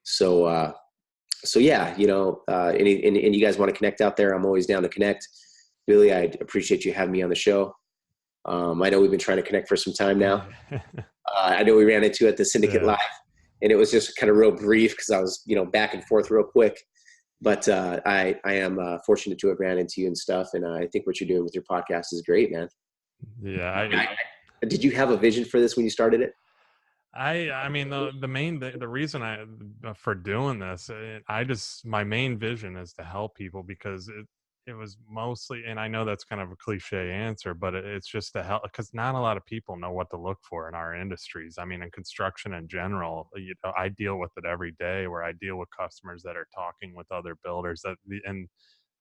So yeah, and you guys want to connect out there, I'm always down to connect. Billy, I appreciate you having me on the show. I know we've been trying to connect for some time now. I know we ran into at the Syndicate Yeah. Live, and it was just kind of real brief because I was, back and forth real quick. But I am fortunate to have ran into you and stuff, and I think what you're doing with your podcast is great, man. Yeah. Did you have a vision for this when you started it? I mean the reason for doing this, my main vision is to help people because it was mostly, and I know that's kind of a cliche answer, but it's just to help, because not a lot of people know what to look for in our industries. I mean, in construction in general, I deal with it every day, where I deal with customers that are talking with other builders and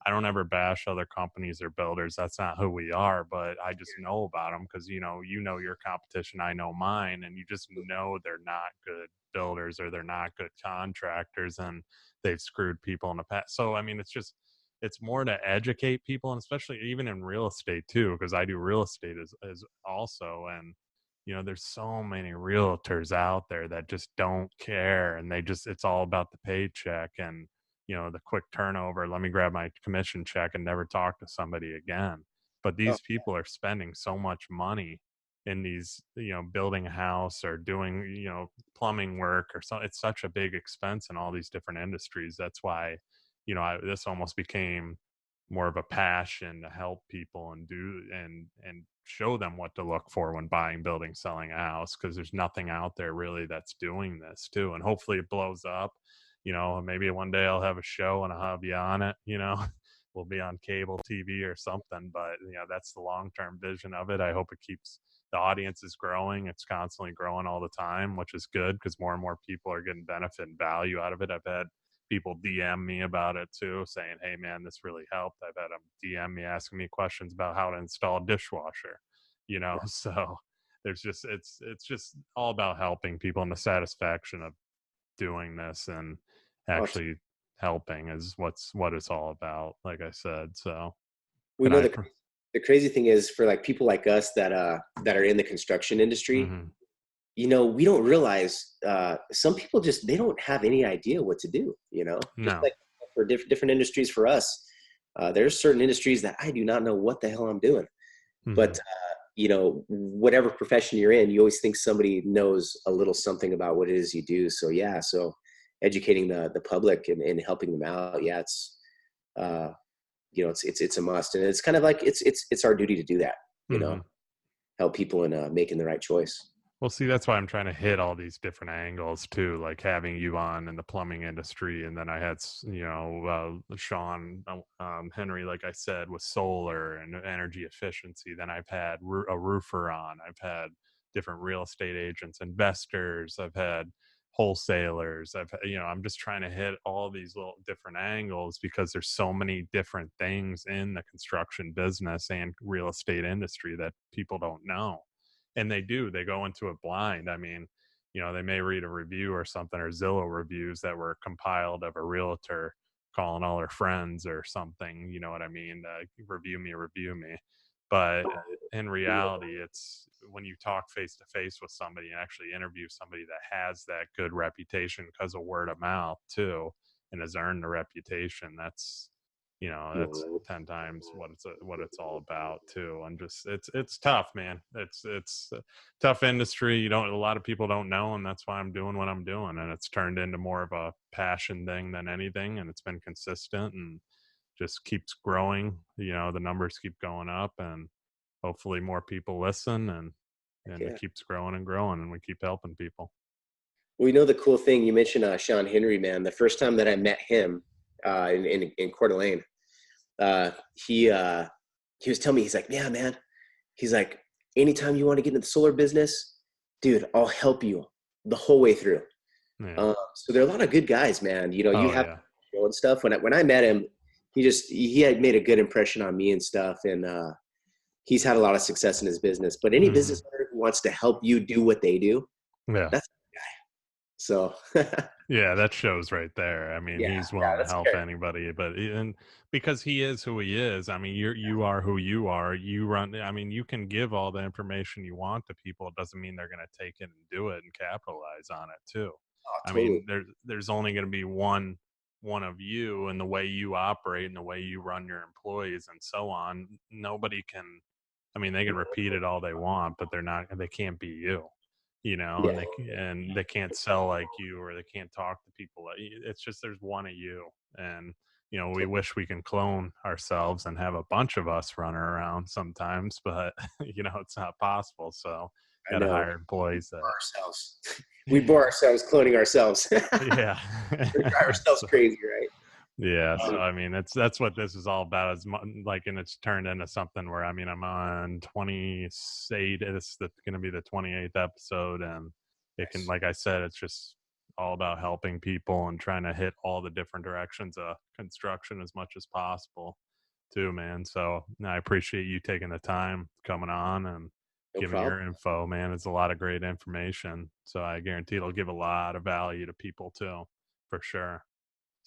I don't ever bash other companies or builders. That's not who we are, but I just know about them because you know your competition, I know mine, and you just know they're not good builders or they're not good contractors, and they've screwed people in the past. So I mean, it's more to educate people, and especially even in real estate too, because I do real estate as also, and there's so many realtors out there that just don't care, and it's all about the paycheck and the quick turnover. Let me grab my commission check and never talk to somebody again. But Oh, these people are spending so much money in these, building a house or doing, plumbing work or so. It's such a big expense in all these different industries. That's why, this almost became more of a passion to help people and do and show them what to look for when buying, building, selling a house, because there's nothing out there really that's doing this too. And hopefully it blows up. Maybe one day I'll have a show and I'll have you on it. We'll be on cable TV or something. But that's the long-term vision of it. I hope it keeps the audience is growing. It's constantly growing all the time, which is good because more and more people are getting benefit and value out of it. I've had people DM me about it too, saying, "Hey man, this really helped." I've had them DM me asking me questions about how to install a dishwasher. So there's just it's just all about helping people, and the satisfaction of doing this and oh, actually helping is what it's all about, like I said. So we and know I the crazy thing is for like people like us that are in the construction industry, mm-hmm. we don't realize some people just they don't have any idea what to do. Just No. like for different industries for us, there's certain industries that I do not know what the hell I'm doing. Mm-hmm. But whatever profession you're in, you always think somebody knows a little something about what it is you do. So yeah, so educating the public and helping them out, yeah, uh, it's a must, and it's kind of like it's our duty to do that. Mm-hmm. Help people in making the right choice. Well, see, that's why I'm trying to hit all these different angles too, like having you on in the plumbing industry, and then I had, Sean Henry, like I said, with solar and energy efficiency. Then I've had a roofer on. I've had different real estate agents, investors. I've had wholesalers. I'm just trying to hit all these little different angles because there's so many different things in the construction business and real estate industry that people don't know, and they go into it blind. I mean, they may read a review or something, or Zillow reviews that were compiled of a realtor calling all her friends or something, you know what I mean? Review me. But in reality, it's when you talk face to face with somebody and actually interview somebody that has that good reputation because of word of mouth too, and has earned the reputation. That's 10 times what it's all about too. And just it's tough, man. It's a tough industry. A lot of people don't know, and that's why I'm doing what I'm doing, and it's turned into more of a passion thing than anything, and it's been consistent and just keeps growing. The numbers keep going up, and hopefully more people listen, and it Yeah. keeps growing and growing, and we keep helping people. We know the cool thing you mentioned, Sean Henry, man. The first time that I met him in Coeur d'Alene, uh, he he was telling me, he's like, yeah, man. He's like, anytime you want to get into the solar business, dude, I'll help you the whole way through. Yeah. So there are a lot of good guys, man. You Oh have yeah. and stuff. When I met him, he had made a good impression on me and stuff, and he's had a lot of success in his business. But any Hmm. business owner who wants to help you do what they do, Yeah. that's so. Yeah, that shows right there. I mean, Yeah, he's yeah, willing to that's help fair. anybody, and because he is who he is. I mean, you are who you are. You run. I mean, you can give all the information you want to people. It doesn't mean they're going to take it and do it and capitalize on it too. Oh, I totally. mean, there's only going to be one of you, and the way you operate and the way you run your employees and so on. Nobody can. I mean, they can repeat it all they want, but they can't be you, Yeah, and they can't sell like you, or they can't talk to people like you. It's just there's one of you, and we wish we can clone ourselves and have a bunch of us running around sometimes, but it's not possible. So I got to know. hire employees that Ourselves. We bore ourselves cloning ourselves. We yeah. drive ourselves So crazy, right? Yeah, so I mean, that's what this is all about. Is like, and it's turned into something where I mean, I'm on 28. It's going to be the 28th episode, and it can, Nice. like I said, it's just all about helping people and trying to hit all the different directions of construction as much as possible, too, man. So I appreciate you taking the time coming on and No giving problem. your info, man. It's a lot of great information, so I guarantee it'll give a lot of value to people too, for sure.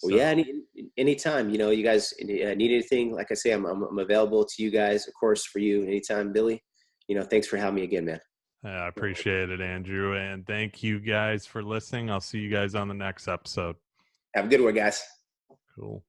Well, yeah, So. anytime, you guys need anything, like I say, I'm available to you guys, of course, for you anytime, Billy. Thanks for having me again, man. I appreciate it, Andrew. And thank you guys for listening. I'll see you guys on the next episode. Have a good one, guys. Cool.